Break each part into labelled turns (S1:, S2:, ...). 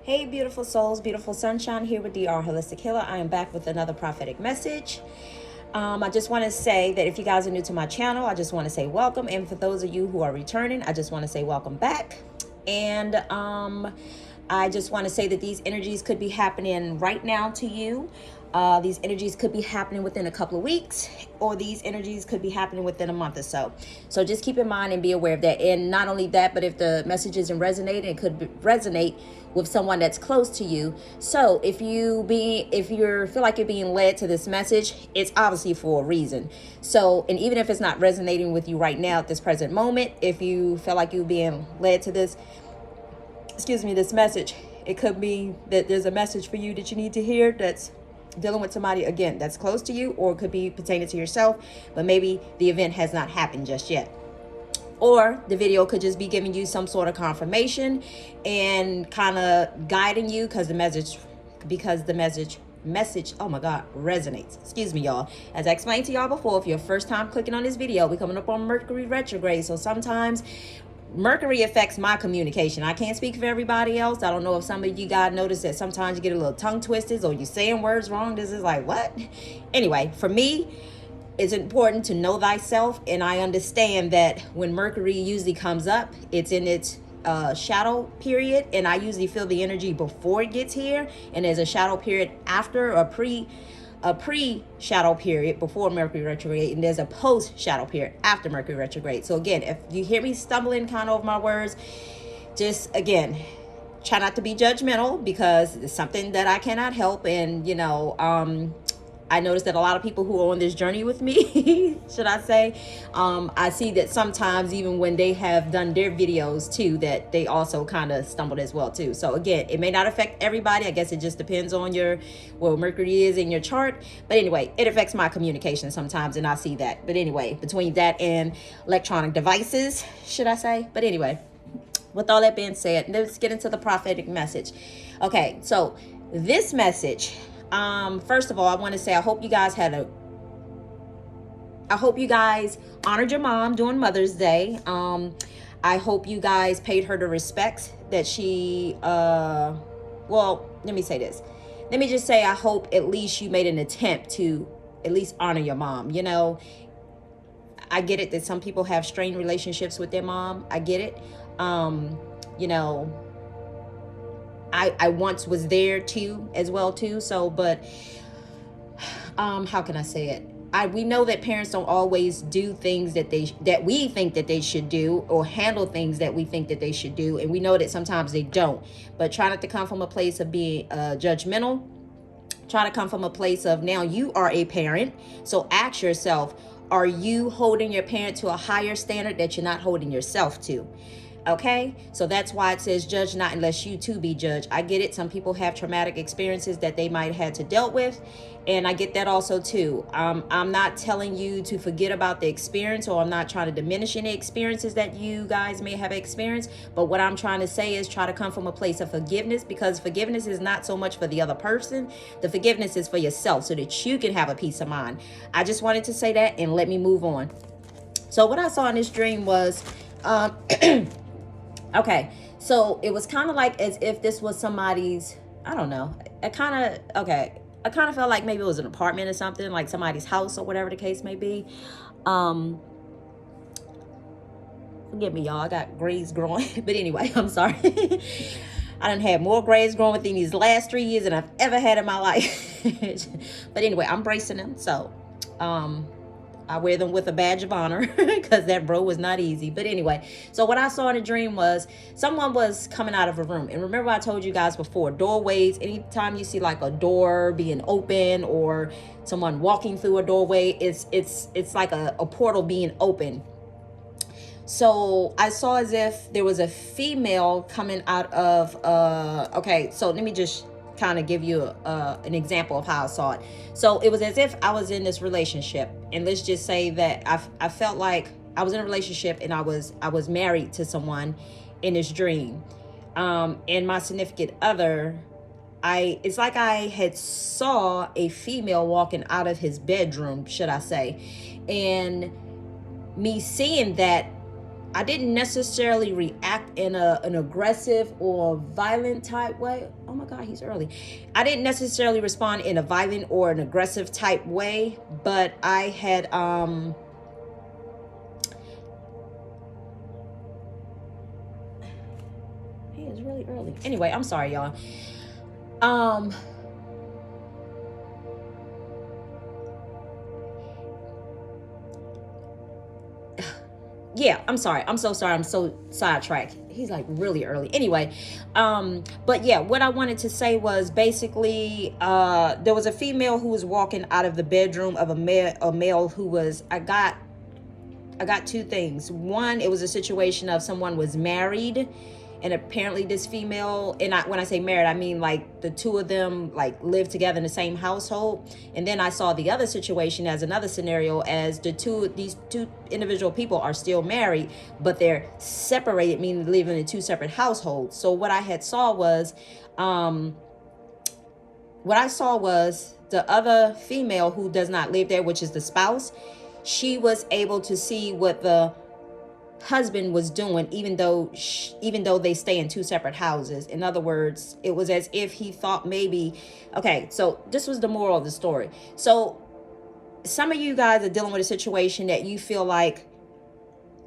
S1: Hey, beautiful souls, beautiful sunshine, here with DR Holistic Healer. I am back with another prophetic message. I just want to say that if you guys are new to my channel, I just want to say welcome. And for those of you who are returning, I just want to say welcome back. And I just want to say that these energies could be happening right now to you. These energies could be happening within a couple of weeks, or these energies could be happening within a month or so. So just keep in mind and be aware of that. And not only that, but if the message isn't resonating, it could resonate with someone that's close to you. So if you feel like you're being led to this message, it's obviously for a reason. So, and even if it's not resonating with you right now at this present moment, if you feel like you're being led to this message, it could be that there's a message for you that you need to hear that's dealing with somebody, again, that's close to you, or it could be pertaining to yourself, but maybe the event has not happened just yet. Or the video could just be giving you some sort of confirmation and kind of guiding you because the message, oh my God, resonates. Excuse me, y'all. As I explained to y'all before, if you're first time clicking on this video, we're coming up on Mercury retrograde. So sometimes Mercury affects my communication. I can't speak for everybody else. I don't know if some of you guys notice that sometimes you get a little tongue twisted or you're saying words wrong. This is like, what? Anyway, for me, it's important to know thyself. And I understand that when Mercury usually comes up, it's in its shadow period. And I usually feel the energy before it gets here. And there's a shadow period after, a pre-shadow period before Mercury retrograde, and there's a post-shadow period after Mercury retrograde. So again, if you hear me stumbling kind of over my words, just again, try not to be judgmental because it's something that I cannot help. And I noticed that a lot of people who are on this journey with me, should I say, I see that sometimes even when they have done their videos too, that they also kind of stumbled as well too. So again, it may not affect everybody. I guess it just depends on where Mercury is in your chart. But anyway, it affects my communication sometimes, and I see that. But anyway, between that and electronic devices, should I say? But anyway, with all that being said, let's get into the prophetic message. Okay, so this message, first of all, I want to say I hope you guys honored your mom during Mother's Day. I hope you guys paid her the respects that she well, let me say this. Let me just say I hope at least you made an attempt to at least honor your mom. You know, I get it that some people have strained relationships with their mom. I get it. I once was there too, as well too. So, but how can I say it? We know that parents don't always do things that we think that they should do, or handle things that we think that they should do, and we know that sometimes they don't. But try not to come from a place of being judgmental. Try to come from a place of, now you are a parent, so ask yourself, are you holding your parent to a higher standard that you're not holding yourself to? Okay, so that's why it says judge not unless you too be judged. I get it. Some people have traumatic experiences that they might have had to dealt with, and I get that also too. I'm not telling you to forget about the experience, or I'm not trying to diminish any experiences that you guys may have experienced. But what I'm trying to say is try to come from a place of forgiveness, because forgiveness is not so much for the other person. The forgiveness is for yourself, so that you can have a peace of mind. I just wanted to say that, and let me move on. So what I saw in this dream was okay, so it was kind of like as if this was somebody's, I don't know. I kind of felt like maybe it was an apartment or something, like somebody's house or whatever the case may be. Forgive me, y'all. I got grays growing. But anyway, I'm sorry. I done had more grays growing within these last 3 years than I've ever had in my life. But anyway, I'm bracing them. So, I wear them with a badge of honor because that bro was not easy. But anyway, so what I saw in a dream was someone was coming out of a room. And remember I told you guys before, doorways, anytime you see like a door being open or someone walking through a doorway, it's like a portal being open. So I saw as if there was a female coming out of, okay, so let me just kind of give you an example of how I saw it. So it was as if I was in this relationship, and let's just say that I felt like I was in a relationship and I was married to someone in this dream, and my significant other, it's like I had saw a female walking out of his bedroom, should I say, and me seeing that, I didn't necessarily react in an aggressive or violent type way. Oh my God, he's early. I didn't necessarily respond in a violent or an aggressive type way, but I had hey, it's really early. Anyway, I'm sorry, y'all. Yeah, I'm sorry. I'm so sorry. I'm so sidetracked. He's like really early. Anyway, but yeah, what I wanted to say was basically there was a female who was walking out of the bedroom of a male who was I got two things. One, it was a situation of someone was married, and apparently this female, and when I say married, I mean like the two of them like live together in the same household. And then I saw the other situation as another scenario, as these two individual people are still married, but they're separated, meaning living in two separate households. So what I had saw was, the other female who does not live there, which is the spouse, she was able to see what the husband was doing, even though they stay in two separate houses. In other words, it was as if he thought maybe, okay, so this was the moral of the story. So some of you guys are dealing with a situation that you feel like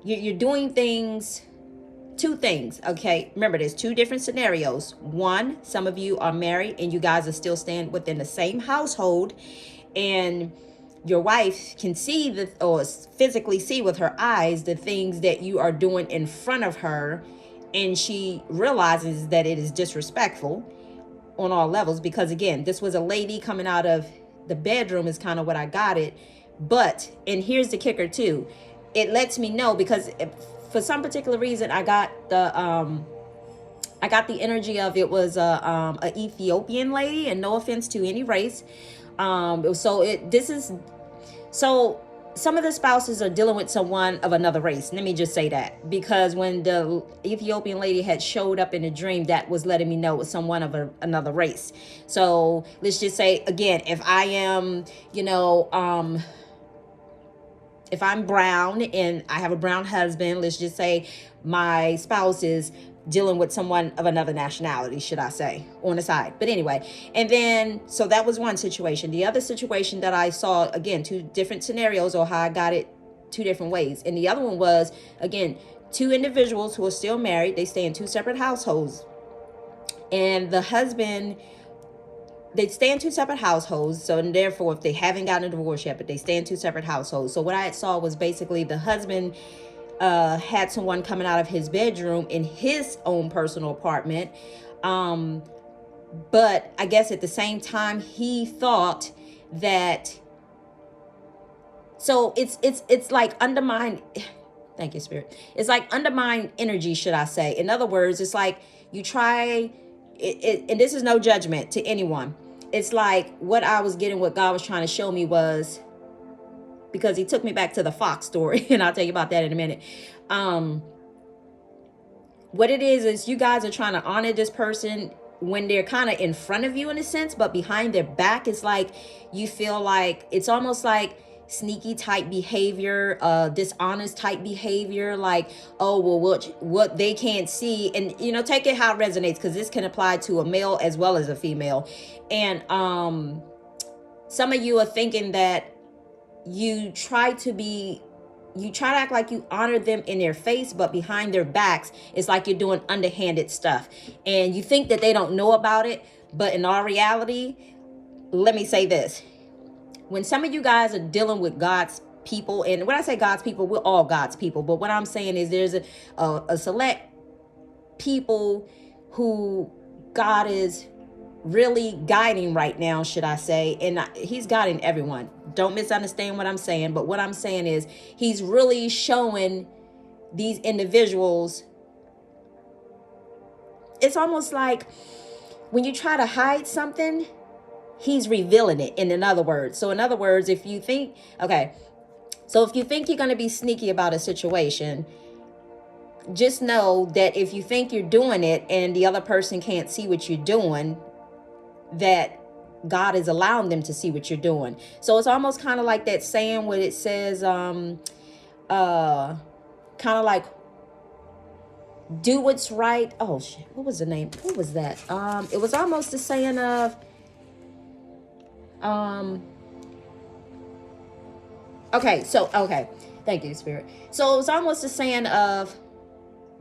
S1: you're doing two things, okay? Remember, there's two different scenarios. One, some of you are married and you guys are still staying within the same household, and your wife can see or physically see with her eyes the things that you are doing in front of her, and she realizes that it is disrespectful on all levels, because again, this was a lady coming out of the bedroom is kind of what I got it. But, and here's the kicker too, it lets me know, because for some particular reason I got the energy of it was a Ethiopian lady, and no offense to any race. So some of the spouses are dealing with someone of another race. Let me just say that, because when the Ethiopian lady had showed up in a dream, that was letting me know it was someone of another race. So let's just say, again, if I am, if I'm brown and I have a brown husband, let's just say my spouse is dealing with someone of another nationality, should I say, on the side. But anyway, and then, so that was one situation. The other situation that I saw, again, two different scenarios, or how I got it two different ways. And the other one was, again, two individuals who are still married. They stay in two separate households. And the husband, they stay in two separate households. So, and therefore, if they haven't gotten a divorce yet, but they stay in two separate households. So what I saw was basically the husband had someone coming out of his bedroom in his own personal apartment. But I guess at the same time, he thought that, so it's like undermine, thank you, Spirit. It's like undermine energy, should I say. In other words, it's like you try it, and this is no judgment to anyone. It's like what I was getting, what God was trying to show me was, because he took me back to the fox story, and I'll tell you about that in a minute. What it is you guys are trying to honor this person when they're kind of in front of you in a sense, but behind their back, it's like you feel like it's almost like sneaky type behavior, dishonest type behavior, like, oh, well, what they can't see. And, take it how it resonates, because this can apply to a male as well as a female. And some of you are thinking that you try to act like you honor them in their face, but behind their backs, it's like you're doing underhanded stuff. And you think that they don't know about it. But in all reality, let me say this. When some of you guys are dealing with God's people, and when I say God's people, we're all God's people. But what I'm saying is there's a select people who God is really guiding right now, should I say, and he's guiding everyone. Don't misunderstand what I'm saying, but what I'm saying is he's really showing these individuals. It's almost like when you try to hide something, he's revealing it. In other words, if you think, okay, so if you think you're going to be sneaky about a situation, just know that if you think you're doing it and the other person can't see what you're doing, that God is allowing them to see what you're doing. So it's almost kind of like that saying where it says, kind of like do what's right. Oh shit, what was the name? What was that? It was almost the saying of, okay, thank you, Spirit. So it was almost the saying of,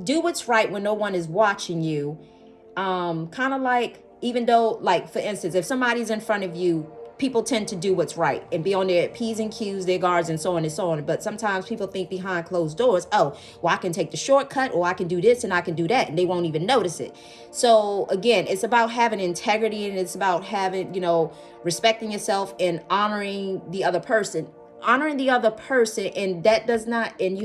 S1: do what's right when no one is watching you. Kind of like, even though, like, for instance, if somebody's in front of you, people tend to do what's right and be on their P's and Q's, their guards, and so on and so on. But sometimes people think behind closed doors, oh, well, I can take the shortcut, or I can do this and I can do that, and they won't even notice it. So again, it's about having integrity, and it's about having, respecting yourself and honoring the other person. And that does not, and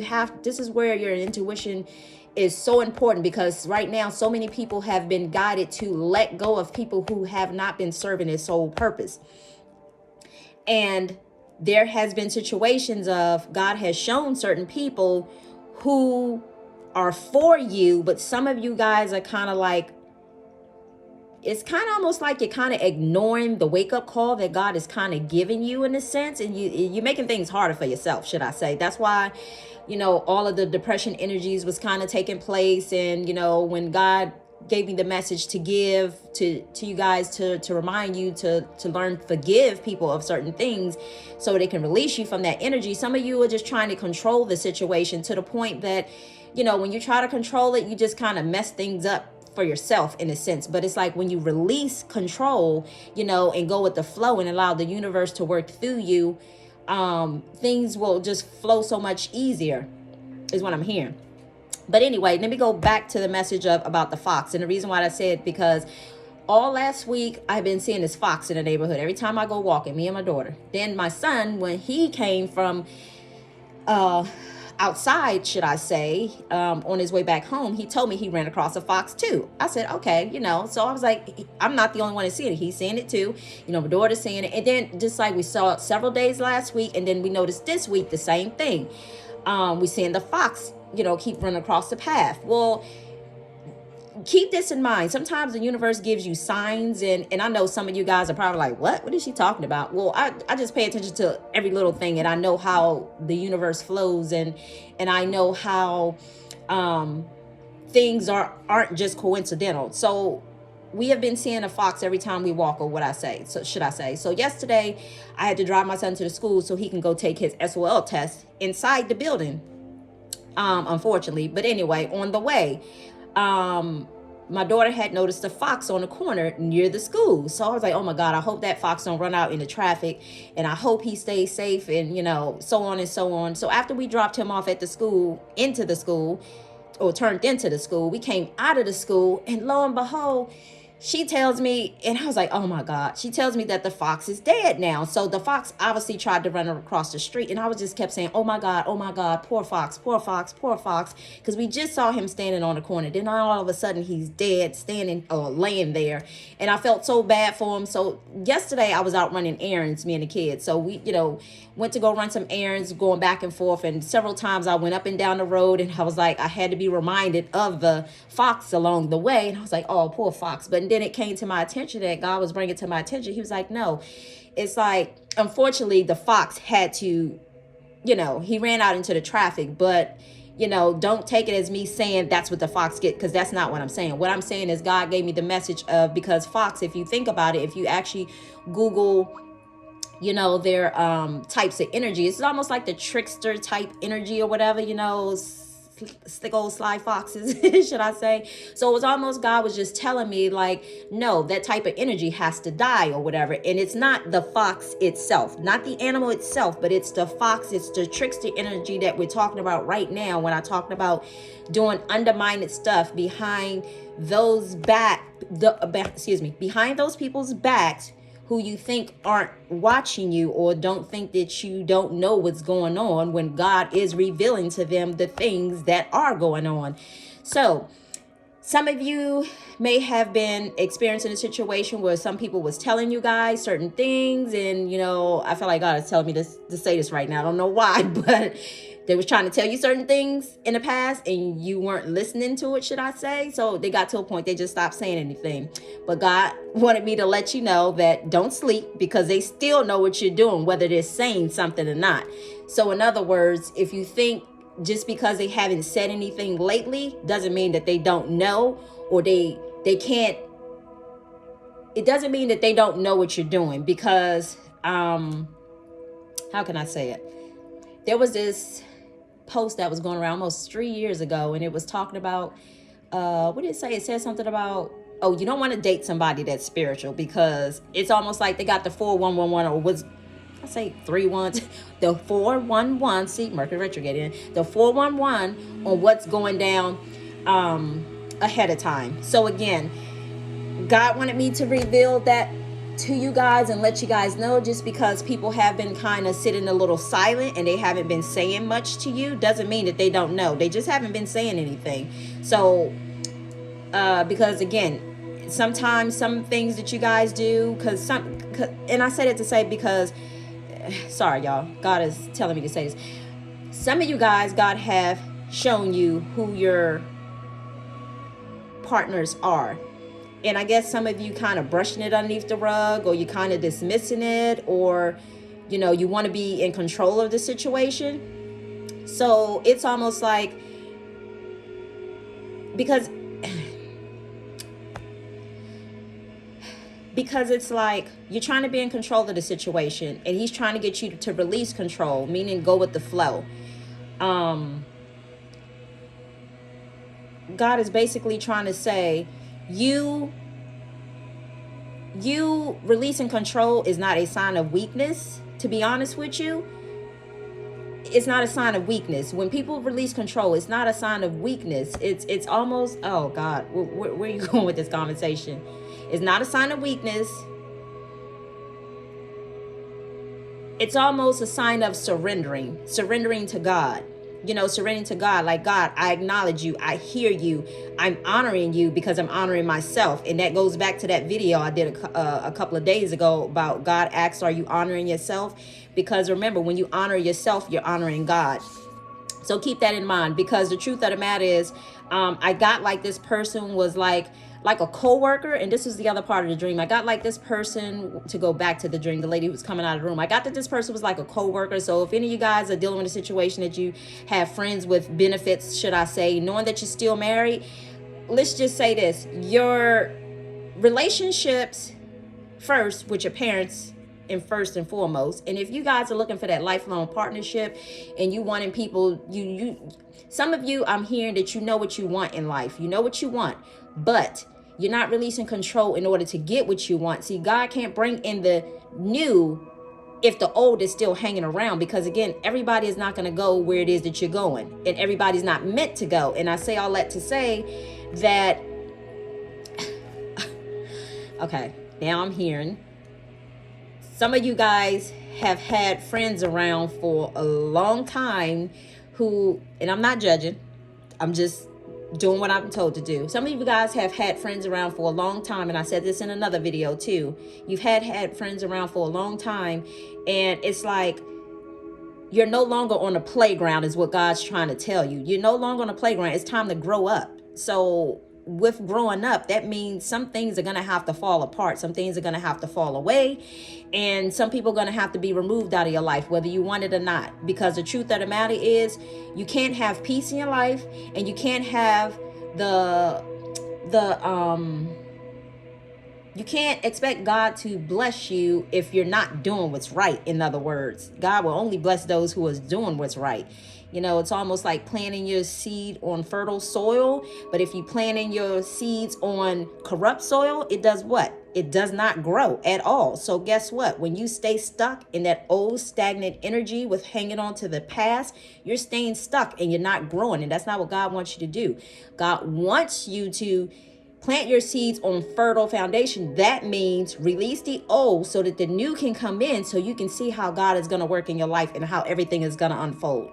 S1: this is where your intuition is so important, because right now so many people have been guided to let go of people who have not been serving their sole purpose. And there has been situations of, God has shown certain people who are for you, but some of you guys are kind of like, it's kind of almost like you're kind of ignoring the wake-up call that God is kind of giving you, in a sense, and you're making things harder for yourself, should I say. That's why, all of the depression energies was kind of taking place. And, when God gave me the message to give to you guys, to remind you to learn, forgive people of certain things so they can release you from that energy. Some of you are just trying to control the situation to the point that, when you try to control it, you just kind of mess things up for yourself, in a sense. But it's like, when you release control, and go with the flow and allow the universe to work through you, things will just flow so much easier, is what I'm hearing. But anyway, let me go back to the message about the fox. And the reason why I said, because all last week I've been seeing this fox in the neighborhood every time I go walking, me and my daughter. Then my son, when he came from outside, should I say, on his way back home, he told me he ran across a fox too. I said, okay, so I was like, I'm not the only one to see it. He's seeing it too. My daughter's seeing it. And then, just like we saw it several days last week, and then we noticed this week the same thing. We seeing the fox, keep running across the path. Well, keep this in mind. Sometimes the universe gives you signs, and I know some of you guys are probably like, what is she talking about? Well, I just pay attention to every little thing, and I know how the universe flows, and I know how things aren't just coincidental. So we have been seeing a fox every time we walk, or should I say. So yesterday I had to drive my son to the school so he can go take his SOL test inside the building, unfortunately. But anyway, on the way, my daughter had noticed a fox on the corner near the school. So I was like, oh my God, I hope that fox don't run out into traffic, and I hope he stays safe, and so on and so on. So after we dropped him off at the school, turned into the school, we came out of the school, and lo and behold, she tells me, and I was like, oh my God, she tells me that the fox is dead now. So the fox obviously tried to run across the street, and I was just kept saying, oh my God, poor fox, poor fox, poor fox, because we just saw him standing on the corner. Then all of a sudden he's dead, laying there, and I felt so bad for him. So yesterday I was out running errands, me and the kids. So we, went to go run some errands, going back and forth, and several times I went up and down the road, and I was like, I had to be reminded of the fox along the way, and I was like, oh, poor fox. But then it came to my attention that God was bringing to my attention. He was like, no, it's like, unfortunately, the fox had to, he ran out into the traffic, but don't take it as me saying that's what the fox get, because that's not what I'm saying. What I'm saying is, God gave me the message of, because fox, if you think about it, if you actually Google their types of energy, it's almost like the trickster type energy or whatever, stick old sly foxes, should I say. So it was almost, God was just telling me, like, no, that type of energy has to die or whatever. And it's not the fox itself, not the animal itself, but it's the fox, it's the trickster energy that we're talking about right now, when I talked about doing undermined stuff behind those behind those people's backs who you think aren't watching you, or don't think that you don't know what's going on, when God is revealing to them the things that are going on. So some of you may have been experiencing a situation where some people was telling you guys certain things, and I feel like God is telling me to say this right now. I don't know why, but they was trying to tell you certain things in the past, and you weren't listening to it, should I say. So they got to a point they just stopped saying anything. But God wanted me to let you know that don't sleep, because they still know what you're doing, whether they're saying something or not. So in other words, if you think just because they haven't said anything lately doesn't mean that they don't know, or they can't. It doesn't mean that they don't know what you're doing, because how can I say it? There was this post that was going around almost 3 years ago, and it was talking about what did it say? It said something about, oh, you don't want to date somebody that's spiritual, because it's almost like they got the 4111, or was I say 3-1, the 411. See, Mercury retrograde in the 411 on what's going down ahead of time. So again, God wanted me to reveal that to you guys and let you guys know, just because people have been kind of sitting a little silent and they haven't been saying much to you doesn't mean that they don't know. They just haven't been saying anything. So because again, sometimes some things that you guys do, and I said it to say because, sorry y'all, God is telling me to say this. Some of you guys, God have shown you who your partners are. And I guess some of you kind of brushing it underneath the rug, or you kind of dismissing it, or, you know, you want to be in control of the situation. So it's almost like, because it's like you're trying to be in control of the situation, and he's trying to get you to release control, meaning go with the flow. God is basically trying to say, you releasing control is not a sign of weakness. To be honest with you, it's not a sign of weakness. When people release control, it's not a sign of weakness. It's almost, oh God, where are you going with this conversation? It's not a sign of weakness. It's almost a sign of surrendering to God. You know, surrendering to God, like, God, I acknowledge you. I hear you. I'm honoring you because I'm honoring myself. And that goes back to that video I did a couple of days ago about God asks, are you honoring yourself? Because remember, when you honor yourself, you're honoring God. So keep that in mind, because the truth of the matter is, I got like this person was like a co-worker, and this is the other part of the dream. I got like this person, to go back to the dream, the lady who was coming out of the room. I got that this person was like a co-worker. So if any of you guys are dealing with a situation that you have friends with benefits, should I say, knowing that you're still married, let's just say this: your relationships first with your parents, and first and foremost. And if you guys are looking for that lifelong partnership, and you wanting people, some of you, I'm hearing that you know what you want in life. You know what you want, but you're not releasing control in order to get what you want. See, God can't bring in the new if the old is still hanging around, because again, everybody is not going to go where it is that you're going, and everybody's not meant to go. And I say all that to say that, okay, now I'm hearing some of you guys have had friends around for a long time who, and I'm not judging, I'm just doing what I'm told to do. Some of you guys have had friends around for a long time, and I said this in another video too. You've had friends around for a long time, and it's like you're no longer on the playground is what God's trying to tell you. You're no longer on the playground. It's time to grow up. So with growing up, that means some things are going to have to fall apart. Some things are going to have to fall away. And some people are going to have to be removed out of your life, whether you want it or not. Because the truth of the matter is, you can't have peace in your life, and you can't have you can't expect God to bless you if you're not doing what's right. In other words, God will only bless those who is doing what's right. You know, it's almost like planting your seed on fertile soil. But if you planting your seeds on corrupt soil, it does what? It does not grow at all. So guess what? When you stay stuck in that old stagnant energy with hanging on to the past, you're staying stuck and you're not growing. And that's not what God wants you to do. God wants you to plant your seeds on fertile foundation. That means release the old so that the new can come in, so you can see how God is going to work in your life and how everything is going to unfold.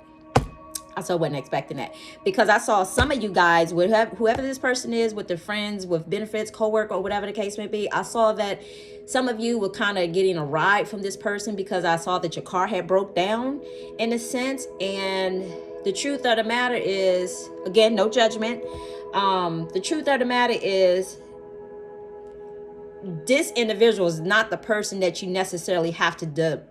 S1: I so wasn't expecting that, because I saw some of you guys, whoever this person is, with their friends, with benefits, co-worker, or whatever the case may be. I saw that some of you were kind of getting a ride from this person, because I saw that your car had broke down in a sense. And the truth of the matter is, again, no judgment. The truth of the matter is, this individual is not the person that you necessarily have to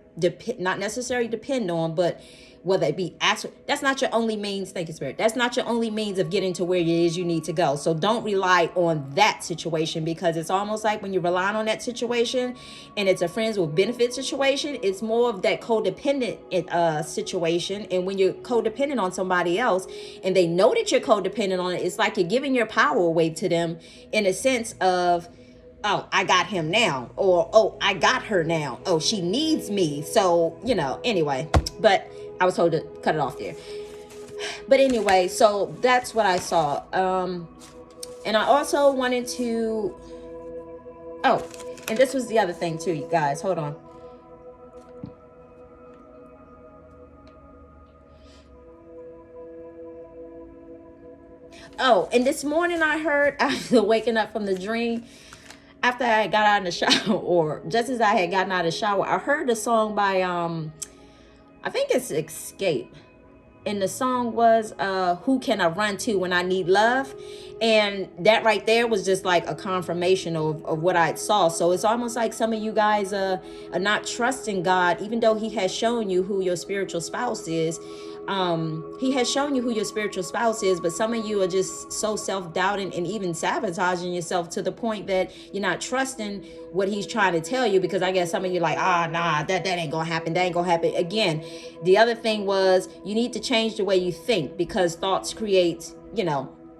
S1: not necessarily depend on, but whether it be actual, that's not your only means. Thank you, Spirit. That's not your only means of getting to where it is you need to go. So don't rely on that situation, because it's almost like when you're relying on that situation and it's a friends with benefit situation, it's more of that codependent situation. And when you're codependent on somebody else and they know that you're codependent on it, it's like you're giving your power away to them in a sense of, oh, I got him now, or oh, I got her now, oh, she needs me. So, anyway, but I was told to cut it off there. But anyway, so that's what I saw. And I also wanted to, oh, and this was the other thing too, you guys, hold on. Oh, and this morning I heard, after waking up from the dream, after I got out of the shower, or just as I had gotten out of the shower, I heard a song by, I think it's Escape. And the song was Who Can I Run To When I Need Love? And that right there was just like a confirmation of what I saw. So it's almost like some of you guys are not trusting God, even though he has shown you who your spiritual spouse is. He has shown you who your spiritual spouse is, but some of you are just so self-doubting and even sabotaging yourself to the point that you're not trusting what he's trying to tell you, because I guess some of you are like, nah, that ain't gonna happen. That ain't gonna happen. Again, the other thing was you need to change the way you think, because thoughts create,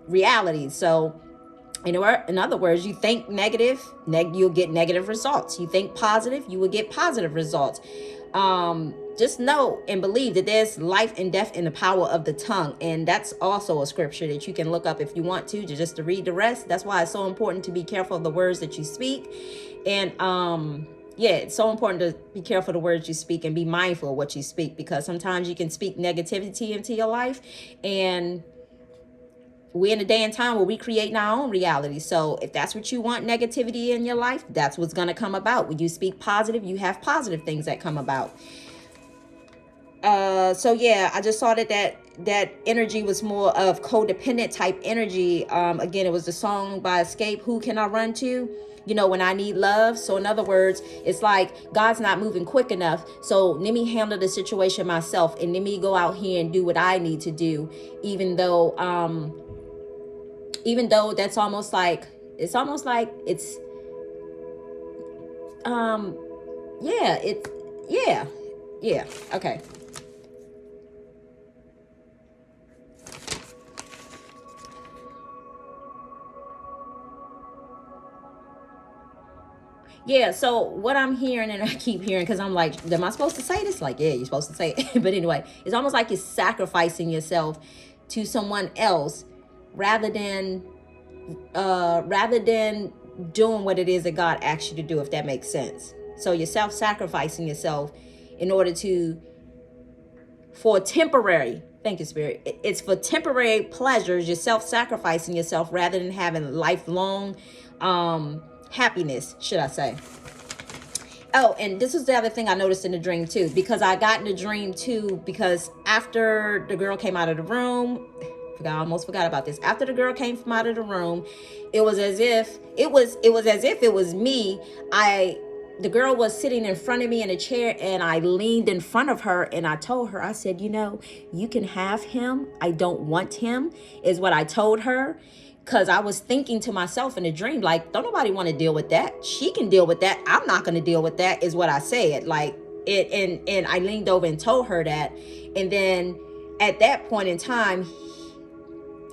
S1: reality. So in other words, you think negative, you'll get negative results. You think positive, you will get positive results. Just know and believe that there's life and death in the power of the tongue. And that's also a scripture that you can look up if you want to just to read the rest. That's why it's so important to be careful of the words that you speak. And it's so important to be careful of the words you speak and be mindful of what you speak, because sometimes you can speak negativity into your life, and we're in a day and time where we create our own reality. So if that's what you want, negativity in your life, that's what's going to come about. When you speak positive, you have positive things that come about. I just saw that energy was more of codependent type energy. Again, it was the song by Escape, Who Can I Run To? When I need love. So in other words, it's like God's not moving quick enough. So let me handle the situation myself, and let me go out here and do what I need to do. Even though that's almost like, okay. Yeah, so what I'm hearing, and I keep hearing, because I'm like, am I supposed to say this? Like, yeah, you're supposed to say it. But anyway, it's almost like you're sacrificing yourself to someone else rather than doing what it is that God asked you to do, if that makes sense. So you're self-sacrificing yourself in order for temporary, thank you, Spirit. It's for temporary pleasures. You're self-sacrificing yourself rather than having lifelong happiness, should I say. Oh, and this is the other thing I noticed in the dream too, because I got in the dream too, because after the girl came out of the room, I almost forgot about this. After the girl came from out of the room, it was as if it was me. The girl was sitting in front of me in a chair, and I leaned in front of her and I told her, I said, you can have him. I don't want him, is what I told her. Because I was thinking to myself in a dream, like, don't nobody want to deal with that. She can deal with that. I'm not going to deal with that, is what I said. Like, and I leaned over and told her that. And then at that point in time,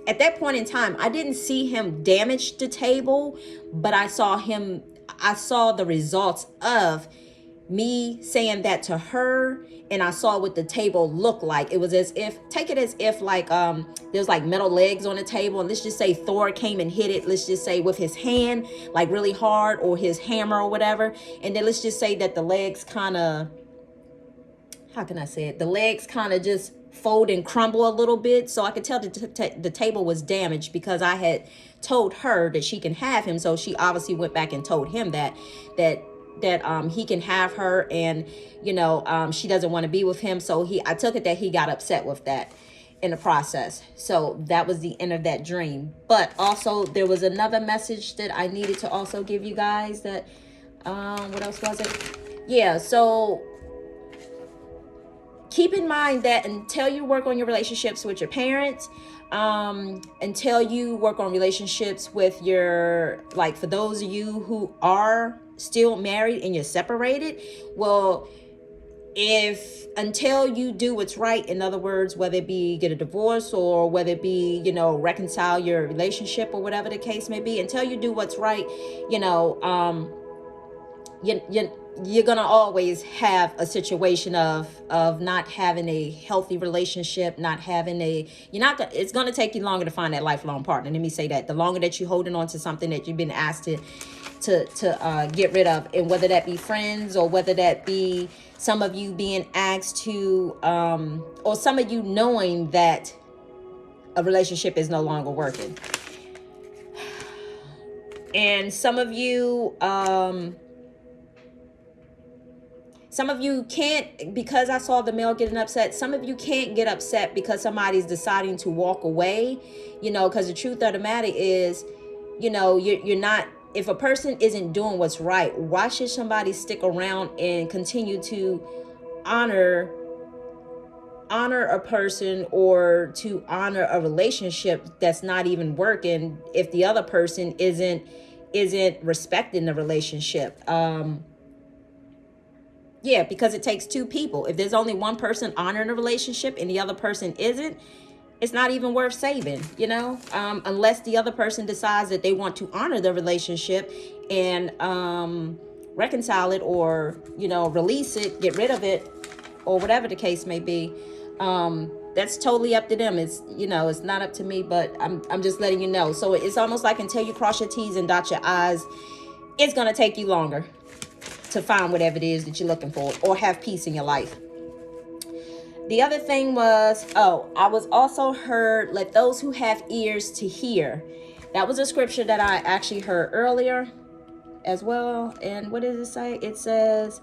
S1: I didn't see him damage the table, but I saw the results of me saying that to her, and I saw what the table looked like. It was as if, take it as if like there's like metal legs on the table, and let's just say Thor came and hit it, let's just say with his hand, like really hard, or his hammer or whatever. And then let's just say that the legs kind of, how can I say it? The legs kind of just fold and crumble a little bit. So I could tell the table was damaged, because I had told her that she can have him. So she obviously went back and told him that he can have her, and she doesn't want to be with him. So I took it that he got upset with that in the process. So that was the end of that dream. But also there was another message that I needed to also give you guys, that what else was it? Yeah, so keep in mind that until you work on your relationships with your parents, until you work on relationships with your, like, for those of you who are still married and you're separated, well, if until you do what's right, in other words, whether it be get a divorce or whether it be, you know, reconcile your relationship or whatever the case may be, until you do what's right, you know, you're gonna always have a situation of not having a healthy relationship, not having a, it's gonna take you longer to find that lifelong partner. Let me say that. The longer that you're holding on to something that you've been asked to get rid of, and whether that be friends or whether that be some of you being asked to, or some of you knowing that a relationship is no longer working. And some of you can't, because I saw the male getting upset, some of you can't get upset because somebody's deciding to walk away, you know, because the truth of the matter is, you know, you're not, if a person isn't doing what's right, why should somebody stick around and continue to honor a person or to honor a relationship that's not even working if the other person isn't respecting the relationship? Yeah, because it takes two people. If there's only one person honoring a relationship and the other person isn't, it's not even worth saving, you know, unless the other person decides that they want to honor the relationship and reconcile it, or, you know, release it, get rid of it, or whatever the case may be. That's totally up to them. It's, you know, it's not up to me, but I'm just letting you know. So it's almost like until you cross your T's and dot your I's, it's going to take you longer to find whatever it is that you're looking for or have peace in your life. The other thing was, I was also heard, let those who have ears to hear. That was a scripture that I actually heard earlier as well. And what does it say? It says,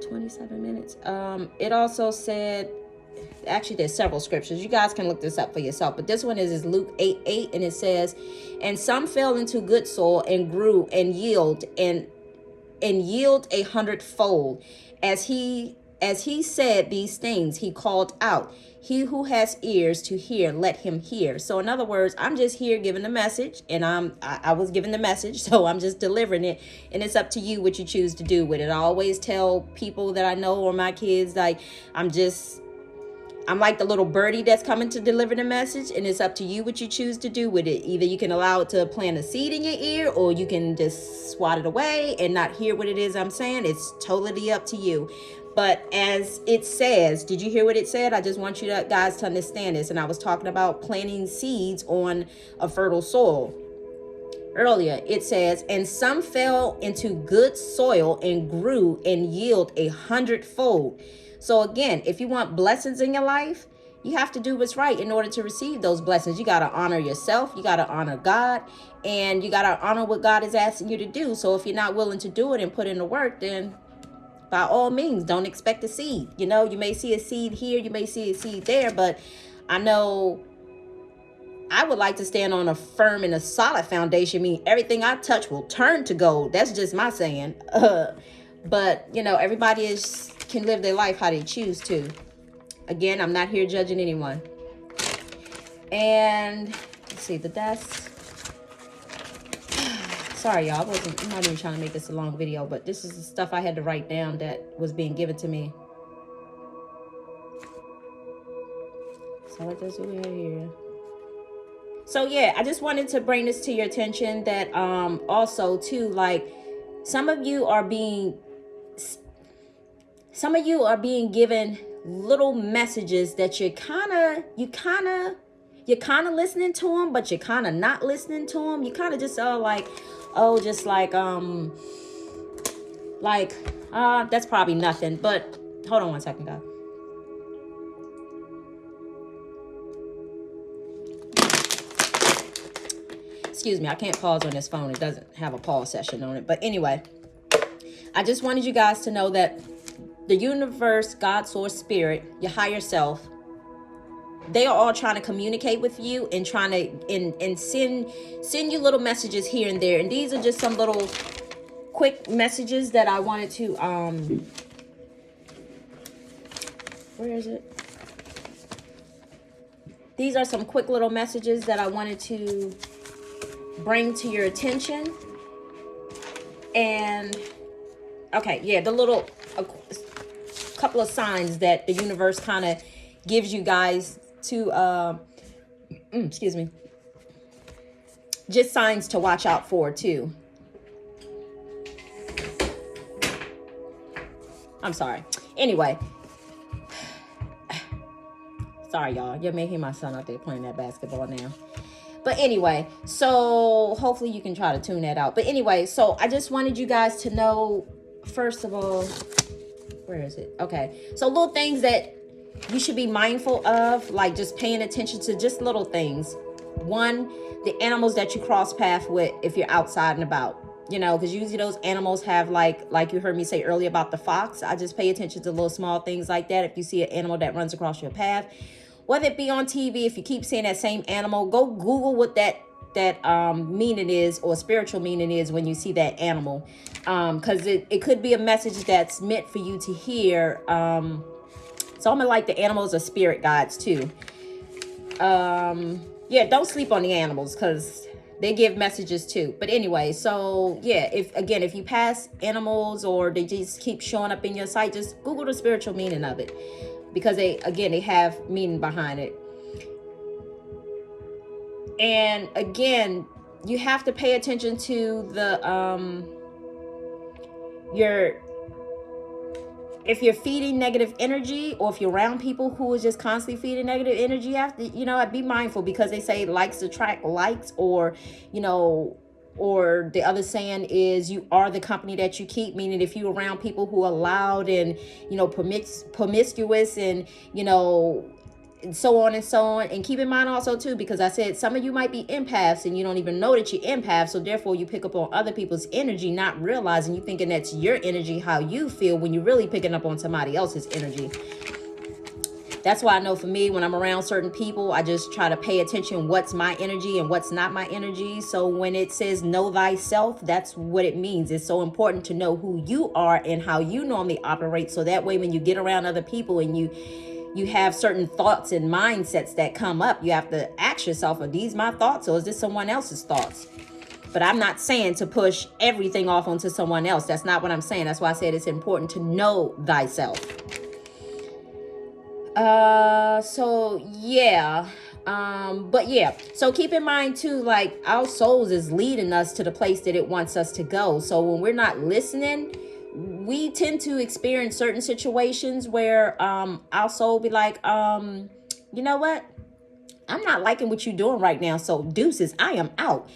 S1: "27 minutes. It also said, actually there's several scriptures, you guys can look this up for yourself, but this one is Luke 8:8, and it says, and some fell into good soil and grew and yield 100-fold. As he said these things, he called out, he who has ears to hear, let him hear." So in other words, I'm just here giving the message, and I was given the message, so I'm just delivering it, and it's up to you what you choose to do with it. I always tell people that I know or my kids, like, I'm like the little birdie that's coming to deliver the message, and it's up to you what you choose to do with it. Either you can allow it to plant a seed in your ear, or you can just swat it away and not hear what it is I'm saying. It's totally up to you. But as it says, did you hear what it said? I just want you guys to understand this. And I was talking about planting seeds on a fertile soil earlier. It says, and some fell into good soil and grew and yield 100-fold. So again, if you want blessings in your life, you have to do what's right in order to receive those blessings. You got to honor yourself. You got to honor God, and you got to honor what God is asking you to do. So if you're not willing to do it and put in the work, then by all means, don't expect a seed. You know, you may see a seed here, you may see a seed there, but I know I would like to stand on a firm and a solid foundation, meaning everything I touch will turn to gold. That's just my saying. But, you know, everybody can live their life how they choose to. Again, I'm not here judging anyone. And let's see, that's sorry, y'all. I'm not even trying to make this a long video, but this is the stuff I had to write down that was being given to me. So what does we have here? So yeah, I just wanted to bring this to your attention that also too, like, some of you are being given little messages that you're kind of listening to them, but you're kind of not listening to them. You kind of just like, that's probably nothing. But hold on one second, guys. Excuse me, I can't pause on this phone. It doesn't have a pause session on it. But anyway, I just wanted you guys to know that the universe, God, source, spirit, your higher self, they are all trying to communicate with you and trying to and send you little messages here and there. And these are just some little quick messages that I wanted to, where is it? These are some quick little messages that I wanted to bring to your attention. And, okay, yeah, the little, a couple of signs that the universe kind of gives you guys to, excuse me, just signs to watch out for too. I'm sorry. Anyway, sorry y'all, you may hear my son out there playing that basketball now. But anyway, so hopefully you can try to tune that out. But anyway, so I just wanted you guys to know, first of all, where is it? Okay, so little things that you should be mindful of, like just paying attention to just little things. One, the animals that you cross path with if you're outside and about, you know, because usually those animals have like you heard me say earlier about the fox. I just pay attention to little small things like that. If you see an animal that runs across your path, whether it be on TV, if you keep seeing that same animal, go Google what that meaning is, or spiritual meaning is when you see that animal, because it could be a message that's meant for you to hear. It's almost like the animals are spirit guides too. Yeah, don't sleep on the animals because they give messages too. But anyway, so yeah, if you pass animals or they just keep showing up in your sight, just Google the spiritual meaning of it, because they have meaning behind it. And again, you have to pay attention to the if you're feeding negative energy, or if you're around people who are just constantly feeding negative energy, you have to, be mindful, because they say likes attract likes, or, or the other saying is you are the company that you keep, meaning if you're around people who are loud and, promiscuous and, and so on and so on. And keep in mind also too, because I said some of you might be empaths and you don't even know that you're empaths, so therefore you pick up on other people's energy, not realizing you thinking that's your energy, how you feel, when you're really picking up on somebody else's energy. That's why I know for me, when I'm around certain people, I just try to pay attention what's my energy and what's not my energy. So when it says know thyself, that's what it means. It's so important to know who you are and how you normally operate, so that way when you get around other people and you have certain thoughts and mindsets that come up, you have to ask yourself, are these my thoughts or is this someone else's thoughts? But I'm not saying to push everything off onto someone else. That's not what I'm saying. That's why I said it's important to know thyself. So keep in mind too, like our souls is leading us to the place that it wants us to go. So when we're not listening, we tend to experience certain situations where our soul be like, you know what? I'm not liking what you're doing right now. So deuces, I am out.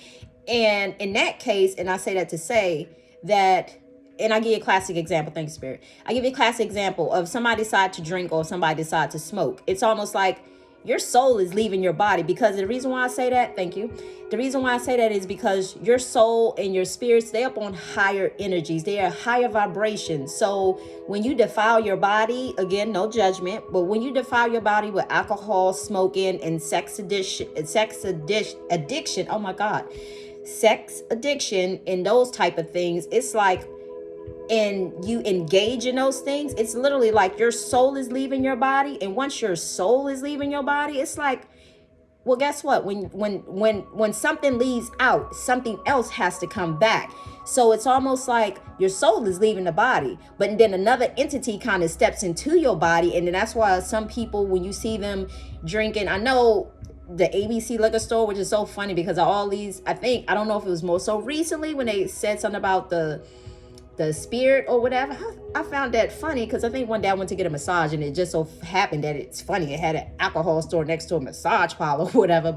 S1: And in that case, and I say that to say that, and I give you a classic example. Thanks, Spirit. I give you a classic example of somebody decide to drink or somebody decide to smoke. It's almost like your soul is leaving your body, because the reason why I say that, thank you. The reason why I say that is because your soul and your spirits, they up on higher energies. They are higher vibrations. So when you defile your body, again, no judgment, but when you defile your body with alcohol, smoking, and sex addiction, oh my God, sex addiction and those type of things, it's like, and you engage in those things, it's literally like your soul is leaving your body. And once your soul is leaving your body, it's like, well, guess what? When something leaves out, something else has to come back. So it's almost like your soul is leaving the body, but then another entity kind of steps into your body. And then that's why some people, when you see them drinking, I know the ABC liquor store, which is so funny because of all these, I don't know if it was more so recently when they said something about the spirit or whatever. I found that funny because I think one day I went to get a massage and it just so happened that it's funny. It had an alcohol store next to a massage parlor or whatever,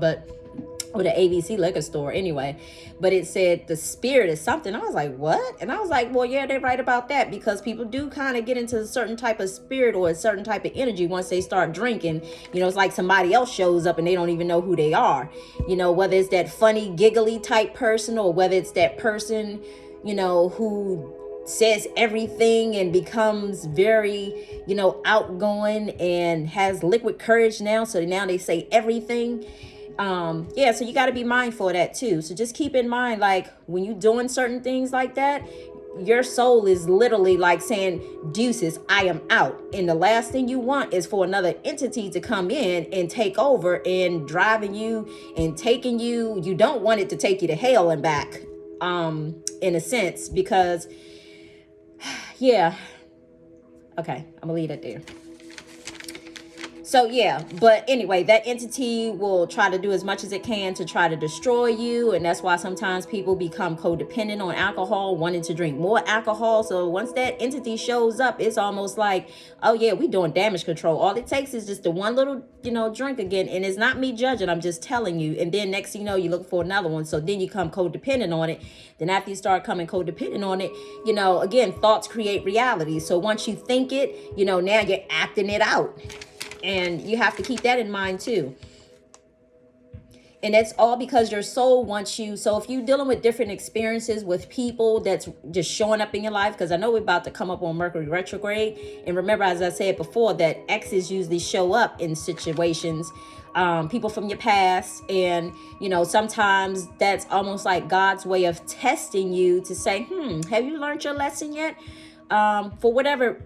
S1: or the ABC liquor store anyway. But it said the spirit is something. I was like, what? And I was like, well, yeah, they're right about that, because people do kind of get into a certain type of spirit or a certain type of energy once they start drinking. It's like somebody else shows up and they don't even know who they are. Whether it's that funny, giggly type person, or whether it's that person, who says everything and becomes very, outgoing and has liquid courage now. So now they say everything. So you got to be mindful of that too. So just keep in mind, like when you're doing certain things like that, your soul is literally like saying, deuces, I am out. And the last thing you want is for another entity to come in and take over and driving you and taking you. You don't want it to take you to hell and back, in a sense, because yeah. Okay, I'm gonna leave it there. So yeah, but anyway, that entity will try to do as much as it can to try to destroy you. And that's why sometimes people become codependent on alcohol, wanting to drink more alcohol. So once that entity shows up, it's almost like, oh yeah, we doing damage control. All it takes is just the one little, drink again. And it's not me judging, I'm just telling you. And then next thing you know, you look for another one. So then you come codependent on it. Then after you start coming codependent on it, again, thoughts create reality. So once you think it, now you're acting it out. And you have to keep that in mind too. And that's all because your soul wants you. So if you're dealing with different experiences with people that's just showing up in your life, because I know we're about to come up on Mercury retrograde. And remember, as I said before, that exes usually show up in situations, people from your past. And, sometimes that's almost like God's way of testing you to say, have you learned your lesson yet? For whatever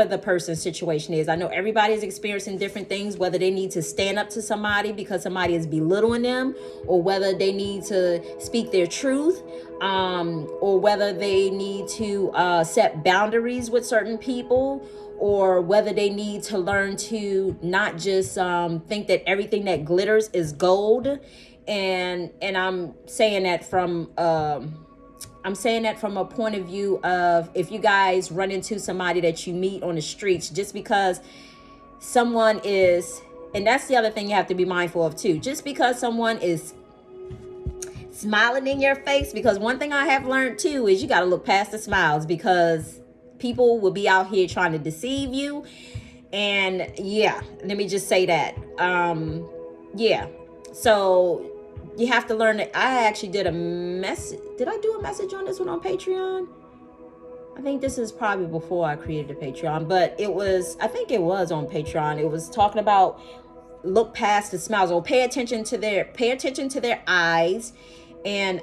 S1: the person's situation is. I know everybody's experiencing different things, whether they need to stand up to somebody because somebody is belittling them, or whether they need to speak their truth, or whether they need to set boundaries with certain people, or whether they need to learn to not just think that everything that glitters is gold. And I'm saying that from a point of view of, if you guys run into somebody that you meet on the streets, just because someone is, and that's the other thing you have to be mindful of too, just because someone is smiling in your face, because one thing I have learned too is you got to look past the smiles, because people will be out here trying to deceive you. And yeah, let me just say that. So you have to learn that. I actually did a message. Did I do a message on this one on Patreon? I think this is probably before I created a Patreon, but I think it was on Patreon. It was talking about look past the smiles, or pay attention to their eyes, and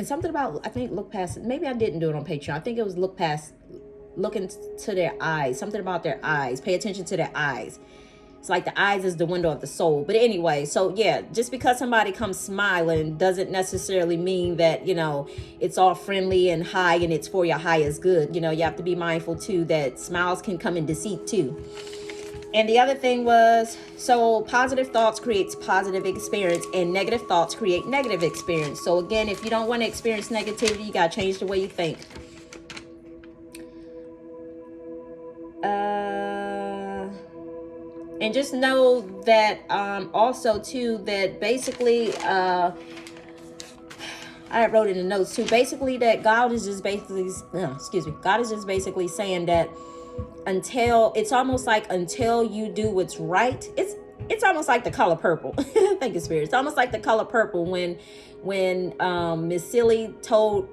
S1: something about, I think, look past. Maybe I didn't do it on Patreon. I think it was looking to their eyes. Something about their eyes. Pay attention to their eyes. It's like the eyes is the window of the soul. But anyway, so yeah, just because somebody comes smiling doesn't necessarily mean that, it's all friendly and high and it's for your highest good. You have to be mindful too that smiles can come in deceit too. And the other thing was, so positive thoughts creates positive experience, and negative thoughts create negative experience. So again, if you don't want to experience negativity, you got to change the way you think. And just know that also too, that basically, I wrote in the notes too, basically that God is just basically, God is just basically saying that until you do what's right, it's almost like the color purple. Thank you, Spirit. It's almost like the color purple when Miss Silly told,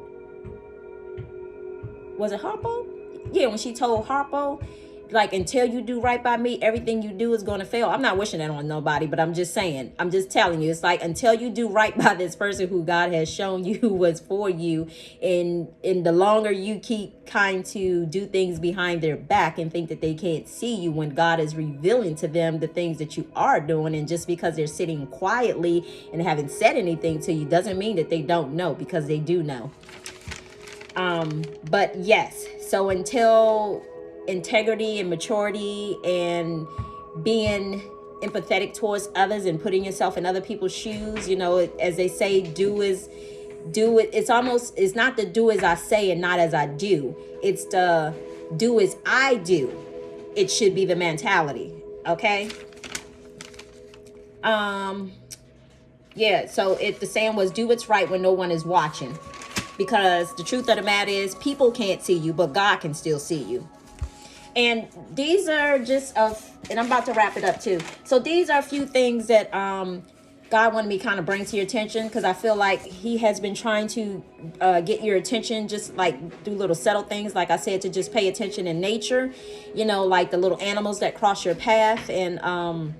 S1: was it Harpo? Yeah, when she told Harpo, like, until you do right by me, everything you do is going to fail. I'm not wishing that on nobody, but I'm just saying, I'm just telling you, it's like, until you do right by this person who God has shown you was for you, and the longer you keep kind to do things behind their back and think that they can't see you, when God is revealing to them the things that you are doing, and just because they're sitting quietly and haven't said anything to you doesn't mean that they don't know, because they do know. But yes, so until integrity and maturity and being empathetic towards others and putting yourself in other people's shoes, as they say, do it. It's not the do as I say and not as I do. It's the do as I do. It should be the mentality. Okay. Yeah. So the saying was, do what's right when no one is watching, because the truth of the matter is, people can't see you, but God can still see you. And these are just and I'm about to wrap it up too. So these are a few things that God wanted me kind of bring to your attention, because I feel like he has been trying to get your attention, just like do little subtle things. Like I said, to just pay attention in nature, like the little animals that cross your path, and all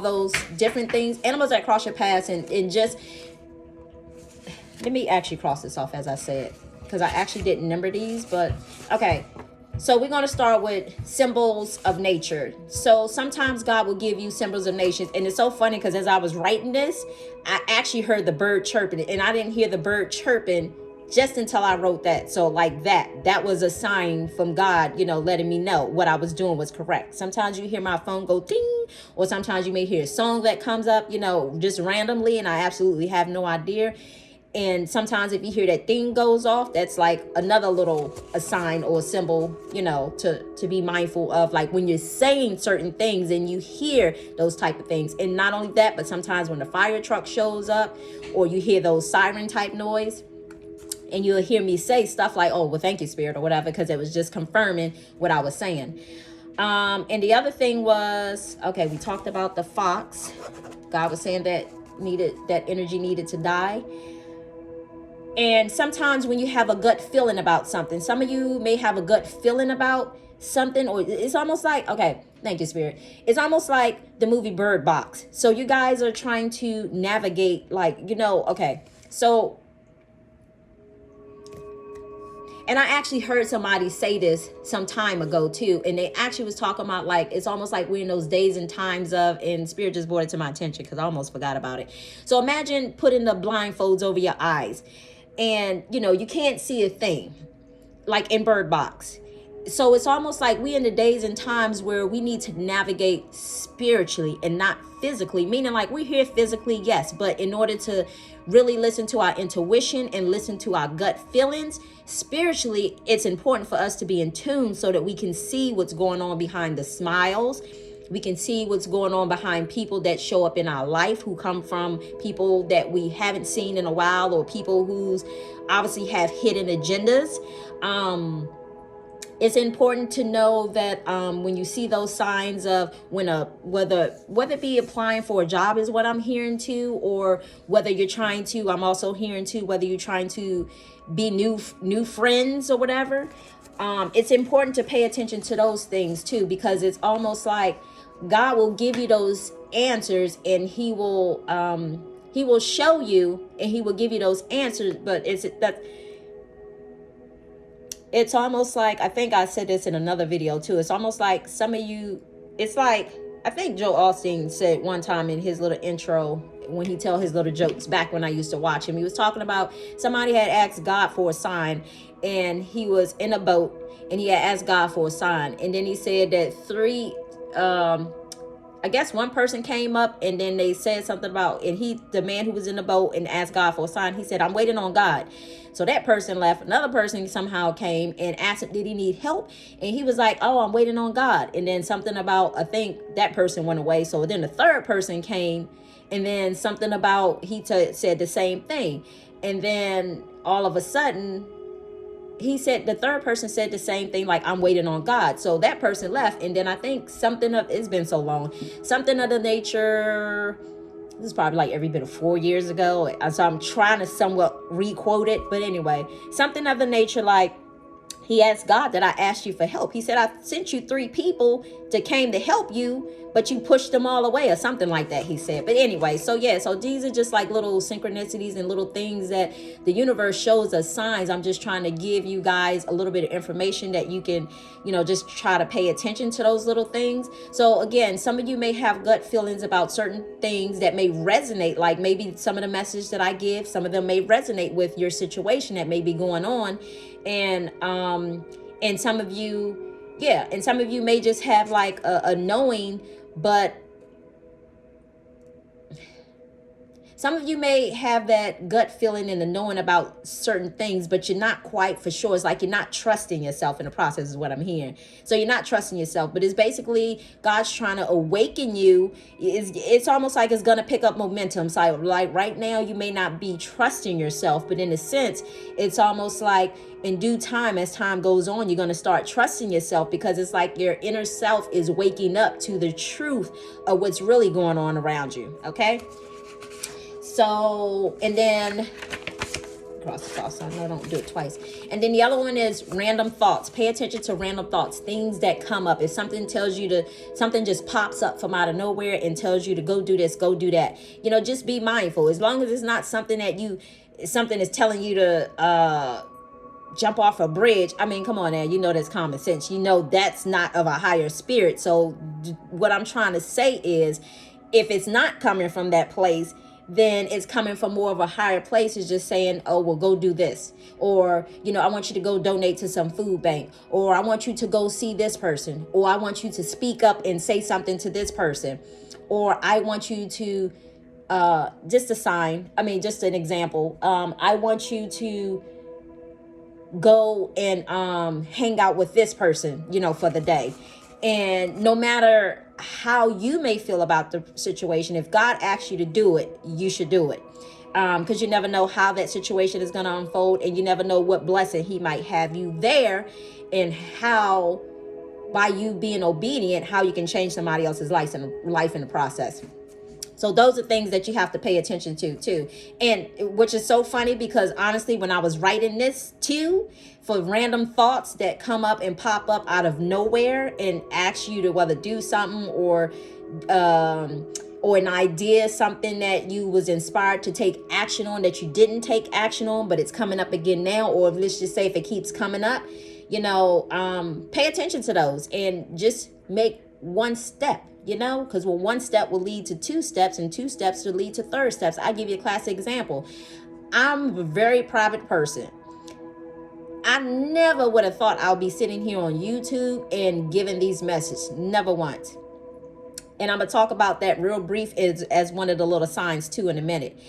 S1: those different things, animals that cross your path, and just Let me actually cross this off as I said, because I actually didn't number these, but okay. So we're going to start with symbols of nature. So sometimes God will give you symbols of nations. And it's so funny because as I was writing this, I actually heard the bird chirping. And I didn't hear the bird chirping just until I wrote that. So like that was a sign from God, you know, letting me know what I was doing was correct. Sometimes you hear my phone go ding, or sometimes you may hear a song that comes up, you know, just randomly, and I absolutely have no idea. And sometimes if you hear that thing goes off, that's like another little a sign or a symbol, you know, to be mindful of, like when you're saying certain things and you hear those type of things. And not only that, but sometimes when the fire truck shows up or you hear those siren type noise, and you'll hear me say stuff like, oh, well, thank you, Spirit, or whatever, because it was just confirming what I was saying. And the other thing was, okay, we talked about the fox. God was saying that energy needed to die. And sometimes when you have a gut feeling about something, some of you may have a gut feeling about something, or it's almost like, okay, thank you, Spirit. It's almost like the movie Bird Box. So you guys are trying to navigate, like, you know, okay, so, and I actually heard somebody say this some time ago too. And they actually was talking about, like, it's almost like we're in those days and times of, and Spirit just brought it to my attention because I almost forgot about it. So imagine putting the blindfolds over your eyes and, you know, you can't see a thing, like in Bird Box. So it's almost like we in the days and times where we need to navigate spiritually and not physically, meaning like we're here physically, yes, but in order to really listen to our intuition and listen to our gut feelings, spiritually, it's important for us to be in tune so that we can see what's going on behind the smiles. We can see what's going on behind people that show up in our life, who come from people that we haven't seen in a while, or people who's obviously have hidden agendas. It's important to know that when you see those signs of whether it be applying for a job is what I'm hearing too, or whether you're trying to, I'm also hearing too, whether you're trying to be new friends or whatever. It's important to pay attention to those things too, because it's almost like God will give you those answers, and he will show you, and he will give you those answers. But it's almost like, I think I said this in another video too, it's almost like some of you, it's like, I think Joe Austin said one time in his little intro, when he tell his little jokes back when I used to watch him, he was talking about somebody had asked God for a sign, and he was in a boat, and he had asked God for a sign, and then he said that I guess one person came up, and then they said something about, and the man who was in the boat and asked God for a sign, he said, I'm waiting on God. So that person left. Another person somehow came and asked him, did he need help? And he was like, oh, I'm waiting on God. And then something about, I think that person went away. So then the third person came, and then something about, he said the same thing. And then all of a sudden, he said, the third person said the same thing, like, I'm waiting on God. So that person left. And then I think it's been so long, something of the nature, this is probably like every bit of 4 years ago. So I'm trying to somewhat re-quote it. But anyway, something of the nature like, he asked God, that I asked you for help. He said, I sent you 3 people that came to help you, but you pushed them all away, or something like that, he said. But anyway, so yeah, so these are just like little synchronicities and little things that the universe shows us signs. I'm just trying to give you guys a little bit of information that you can, you know, just try to pay attention to those little things. So again, some of you may have gut feelings about certain things that may resonate, like maybe some of the message that I give, some of them may resonate with your situation that may be going on. And some of you, yeah, and some of you may just have like a knowing, but some of you may have that gut feeling and the knowing about certain things, but you're not quite for sure. It's like you're not trusting yourself in the process is what I'm hearing. So you're not trusting yourself, but it's basically God's trying to awaken you. It's almost like it's going to pick up momentum. So like right now, you may not be trusting yourself, but in a sense, it's almost like in due time, as time goes on, you're going to start trusting yourself, because it's like your inner self is waking up to the truth of what's really going on around you. Okay. So, and then cross, I know, don't do it twice. And then the other one is random thoughts. Pay attention to random thoughts, things that come up. If something tells you something just pops up from out of nowhere and tells you to go do this, go do that. You know, just be mindful. As long as it's not something that something is telling you to jump off a bridge. I mean, come on now, you know that's common sense. You know that's not of a higher spirit. So what I'm trying to say is, if it's not coming from that place, then it's coming from more of a higher place. It's just saying, oh, well, go do this. Or, I want you to go donate to some food bank. Or I want you to go see this person. Or I want you to speak up and say something to this person. Or I want you to, just an example. I want you to go and hang out with this person, for the day. And no matter how you may feel about the situation, if God asks you to do it, you should do it. Because you never know how that situation is going to unfold, and you never know what blessing he might have you there, and how, by you being obedient, how you can change somebody else's life in the process. So those are things that you have to pay attention to too. And which is so funny, because honestly, when I was writing this too, for random thoughts that come up and pop up out of nowhere and ask you to whether do something or an idea, something that you was inspired to take action on that you didn't take action on, but it's coming up again now, or let's just say if it keeps coming up, pay attention to those and just make one step. Because one step will lead to two steps, and two steps will lead to third steps. I give you a classic example. I'm a very private person. I never would have thought I'll be sitting here on YouTube and giving these messages. Never once. And I'm going to talk about that real brief as one of the little signs too in a minute.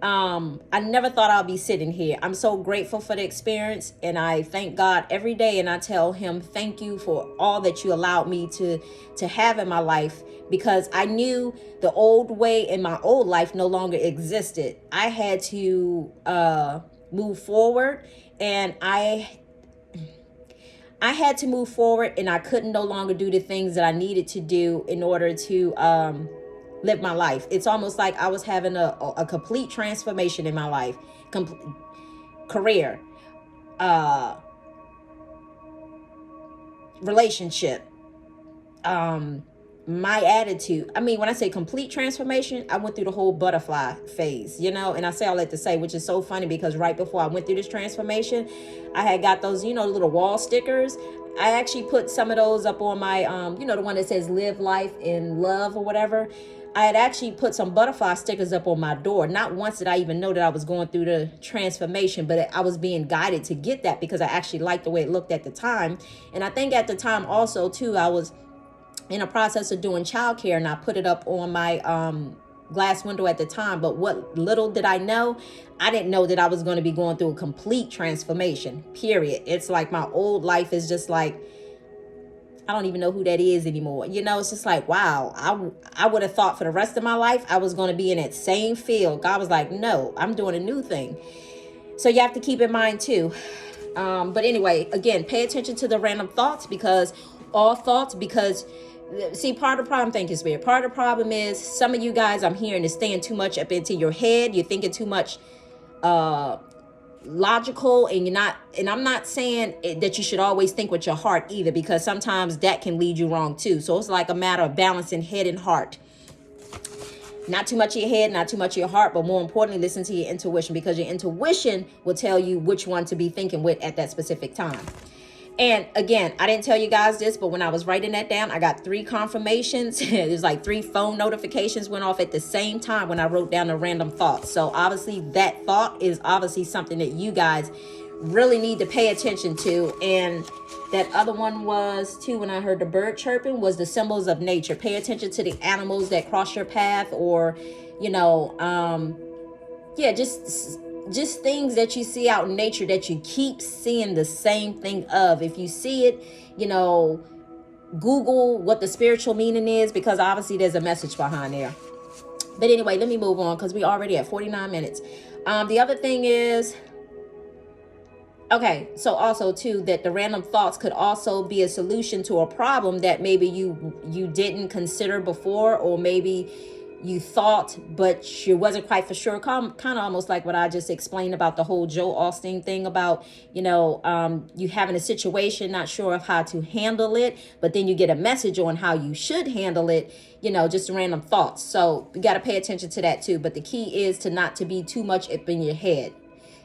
S1: I never thought I'll be sitting here. I'm so grateful for the experience, and I thank God every day, and I tell him thank you for all that you allowed me to have in my life, because I knew the old way in my old life no longer existed. I had to move forward, and I had to move forward, and I couldn't no longer do the things that I needed to do in order to live my life. It's almost like I was having a complete transformation in my life. Career, relationship, my attitude. I mean, when I say complete transformation, I went through the whole butterfly phase, and I say all that to say, which is so funny, because right before I went through this transformation, I had got those, little wall stickers. I actually put some of those up on my, the one that says live life in love or whatever. I had actually put some butterfly stickers up on my door. Not once did I even know that I was going through the transformation, but I was being guided to get that because I actually liked the way it looked at the time. And I think at the time also too, I was in a process of doing childcare, and I put it up on my glass window at the time. But what little did I know, I didn't know that I was going to be going through a complete transformation, period. It's like my old life is just like, I don't even know who that is anymore. It's just like, wow, I would have thought for the rest of my life I was going to be in that same field. God was like, no, I'm doing a new thing. So you have to keep in mind too. But anyway, again, pay attention to the random thoughts, because see, part of the problem, thank you, Spirit. Part of the problem is some of you guys I'm hearing is staying too much up into your head. You're thinking too much logical, and you're not, and I'm not saying that you should always think with your heart either, because sometimes that can lead you wrong too. So it's like a matter of balancing head and heart. Not too much of your head, not too much of your heart, but more importantly, listen to your intuition, because your intuition will tell you which one to be thinking with at that specific time. And again, I didn't tell you guys this, but when I was writing that down, I got 3 confirmations. There's like 3 phone notifications went off at the same time when I wrote down the random thoughts. So obviously that thought is obviously something that you guys really need to pay attention to. And that other one was too, when I heard the bird chirping, was the symbols of nature. Pay attention to the animals that cross your path, or, just things that you see out in nature that you keep seeing the same thing of. If you see it, Google what the spiritual meaning is, because obviously there's a message behind there. But anyway, let me move on, because we already at 49 minutes. The other thing is, okay, so also too, that the random thoughts could also be a solution to a problem that maybe you didn't consider before, or maybe you thought, but you wasn't quite for sure. Kind of almost like what I just explained about the whole Joe Austin thing about, you having a situation, not sure of how to handle it, but then you get a message on how you should handle it, just random thoughts. So you got to pay attention to that too. But the key is to not to be too much up in your head.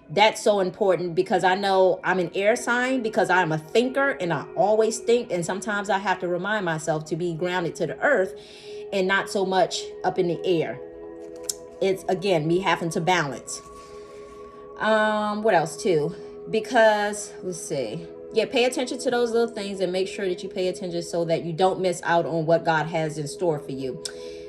S1: That's so important, because I know I'm an air sign, because I'm a thinker and I always think. And sometimes I have to remind myself to be grounded to the earth and not so much up in the air. It's, again, me having to balance. What else too? Because, let's see. Yeah, pay attention to those little things and make sure that you pay attention so that you don't miss out on what God has in store for you.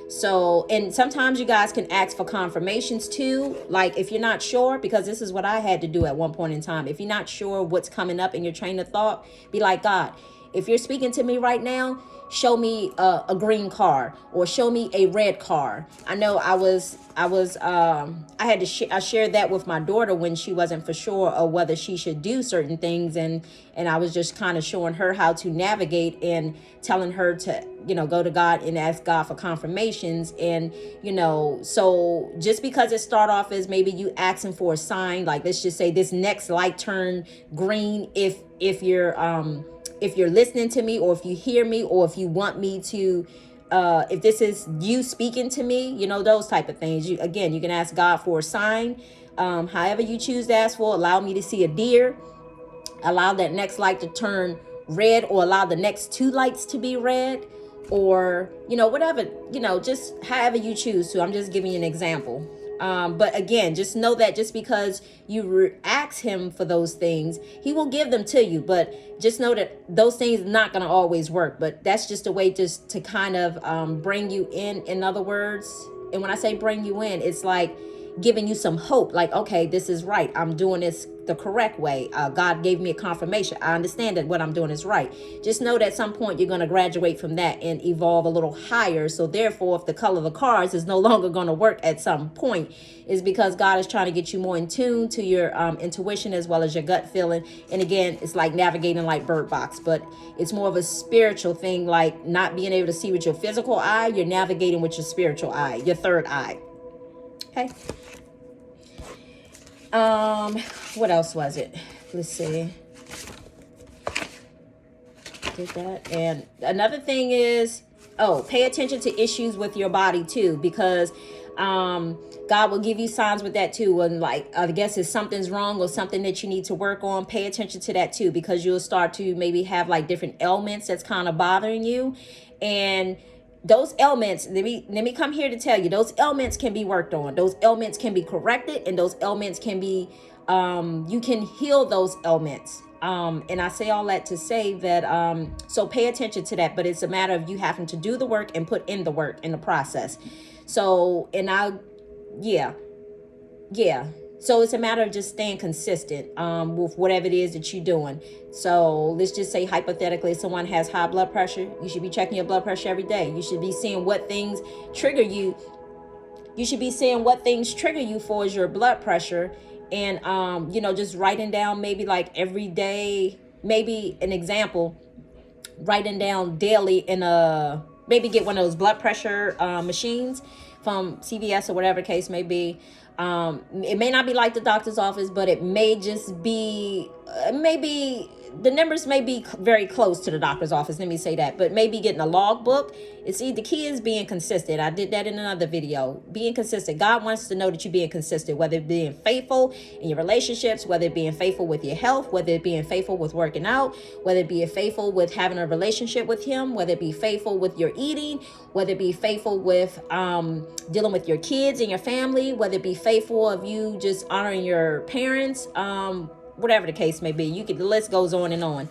S1: So, and sometimes you guys can ask for confirmations too. Like if you're not sure, because this is what I had to do at one point in time. If you're not sure what's coming up in your train of thought, be like, God, if you're speaking to me right now, show me a green car or show me a red car. I know I shared that with my daughter when she wasn't for sure of whether she should do certain things, and I was just kind of showing her how to navigate and telling her to, go to God and ask God for confirmations. And, so just because it start off as maybe you asking for a sign, like let's just say this next light turn green, if you're listening to me, or if you hear me, or if you want me to, if this is you speaking to me, those type of things. You can ask God for a sign. However you choose to ask for, allow me to see a deer, allow that next light to turn red, or allow the next two lights to be red, or, whatever, just however you choose to. I'm just giving you an example. But again, just know that just because you ask him for those things, he will give them to you. But just know that those things are not going to always work. But that's just a way just to kind of bring you in other words. And when I say bring you in, it's like giving you some hope. Like, okay, this is right. I'm doing this the correct way. God gave me a confirmation. I understand that what I'm doing is right. Just know that at some point you're going to graduate from that and evolve a little higher. So therefore, if the color of the cards is no longer going to work at some point, is because God is trying to get you more in tune to your intuition as well as your gut feeling. And again, it's like navigating like Bird Box, but it's more of a spiritual thing, like not being able to see with your physical eye. You're navigating with your spiritual eye, your third eye. Okay. What else was it? Let's see. Did that. And another thing is, pay attention to issues with your body too, because God will give you signs with that too. And like, I guess if something's wrong or something that you need to work on, pay attention to that too, because you'll start to maybe have like different ailments that's kind of bothering you. And those ailments, let me come here to tell you, those ailments can be worked on. Those ailments can be corrected, and those ailments can be, you can heal those ailments. And I say all that to say that, so pay attention to that, but it's a matter of you having to do the work and put in the work in the process. So, so it's a matter of just staying consistent with whatever it is that you're doing. So let's just say hypothetically, if someone has high blood pressure, you should be checking your blood pressure every day. You should be seeing what things trigger you. You should be seeing what things trigger you for is your blood pressure. And, just writing down maybe like every day, maybe an example, writing down daily in maybe get one of those blood pressure machines from CVS or whatever the case may be. It may not be like the doctor's office, but it may just be, maybe the numbers may be very close to the doctor's office. Let me say that, but maybe getting a log book. The key is being consistent. I did that in another video. Being consistent. God wants to know that you're being consistent, whether it being faithful in your relationships, whether it being faithful with your health, whether it being faithful with working out, whether it be faithful with having a relationship with him, whether it be faithful with your eating, whether it be faithful with dealing with your kids and your family, whether it be faithful of you just honoring your parents, whatever the case may be. The list goes on and on.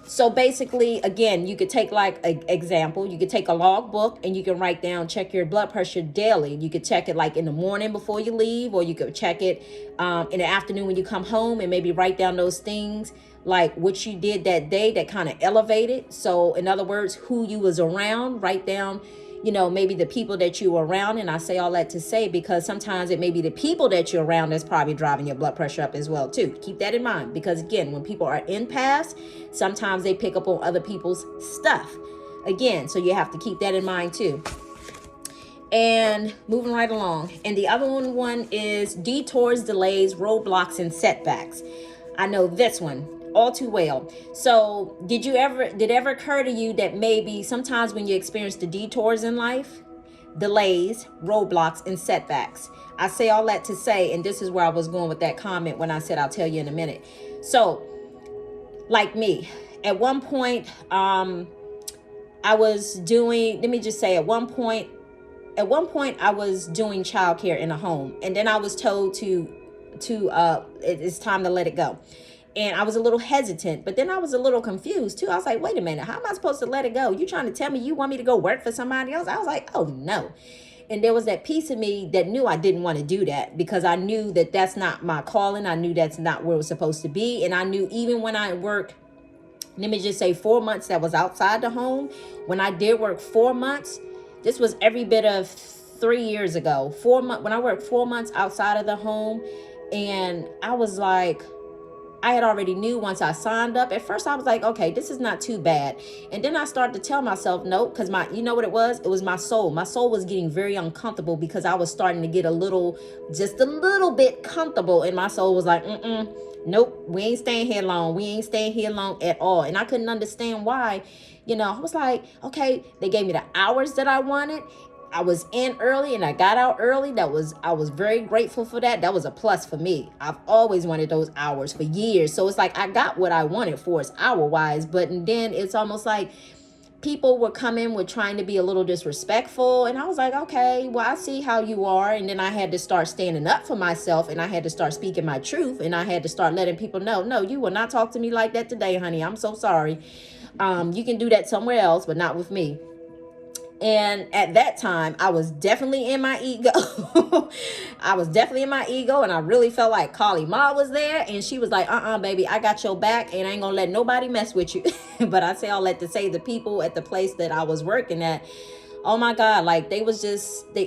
S1: So basically, again, you could take like an example. You could take a log book and you can write down, check your blood pressure daily. You could check it like in the morning before you leave, or you could check it in the afternoon when you come home, and maybe write down those things like what you did that day that kind of elevated. So in other words, who you was around, write down, maybe the people that you were around. And I say all that to say, because sometimes it may be the people that you're around that's probably driving your blood pressure up as well too. Keep that in mind, because again, when people are empaths, sometimes they pick up on other people's stuff again. So you have to keep that in mind too. And moving right along. And the other one is detours, delays, roadblocks, and setbacks. I know this one all too well. So did it ever occur to you that maybe sometimes when you experience the detours in life, delays, roadblocks, and setbacks. I say all that to say, and this is where I was going with that comment when I said I'll tell you in a minute. So, like me, at one point, I was doing, let me just say, at one point I was doing childcare in a home, and then I was told it's time to let it go. And I was a little hesitant, but then I was a little confused too. I was like, wait a minute, how am I supposed to let it go? You trying to tell me you want me to go work for somebody else? I was like, oh no. And there was that piece of me that knew I didn't want to do that, because I knew that that's not my calling. I knew that's not where it was supposed to be. And I knew even when I worked, let me just say 4 months that was outside the home, when I did work 4 months, this was every bit of 3 years ago. 4 months, when I worked 4 months outside of the home, and I was like, I had already knew once I signed up. At first I was like, okay, this is not too bad. And then I started to tell myself no, because you know what it was? It was my soul. My soul was getting very uncomfortable, because I was starting to get just a little bit comfortable. And my soul was like, nope, we ain't staying here long. We ain't staying here long at all. And I couldn't understand why. I was like, okay, they gave me the hours that I wanted. I was in early and I got out early. I was very grateful for that. That was a plus for me. I've always wanted those hours for years. So it's like I got what I wanted for us hour wise. But then it's almost like people were coming with trying to be a little disrespectful. And I was like, okay, well, I see how you are. And then I had to start standing up for myself, and I had to start speaking my truth, and I had to start letting people know, no, you will not talk to me like that today, honey. I'm so sorry. You can do that somewhere else, but not with me. And at that time, I was definitely in my ego. I was definitely in my ego, and I really felt like Kali Ma was there, and she was like, baby, I got your back, and I ain't gonna let nobody mess with you. But I say all that to say, the people at the place that I was working at, oh my God, like they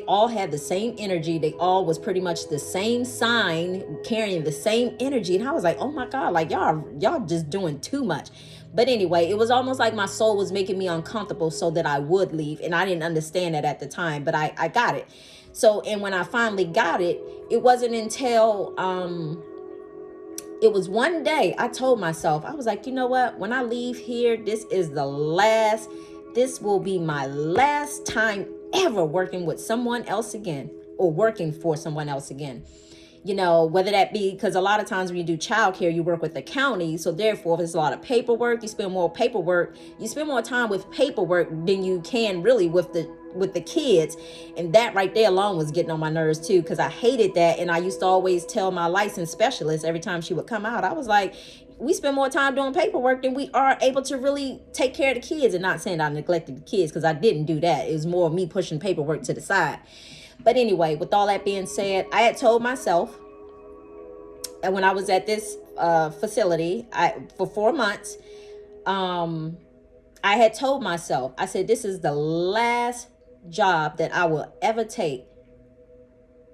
S1: all had the same energy. They all was pretty much the same sign, carrying the same energy. And I was like, oh my God, like y'all just doing too much. But anyway, it was almost like my soul was making me uncomfortable so that I would leave. And I didn't understand that at the time, but I got it. So, and when I finally got it, it wasn't until, it was one day I told myself, I was like, you know what, when I leave here, this will be my last time ever working with someone else again, or working for someone else again. Whether that be because a lot of times when you do childcare, you work with the county. So therefore, if there's a lot of paperwork, you spend more time with paperwork than you can really with the kids. And that right there alone was getting on my nerves too, because I hated that. And I used to always tell my licensed specialist every time she would come out, I was like, we spend more time doing paperwork than we are able to really take care of the kids. And not saying I neglected the kids, because I didn't do that. It was more me pushing paperwork to the side. But anyway, with all that being said, I had told myself, and when I was at this facility for 4 months, I had told myself, I said, this is the last job that I will ever take.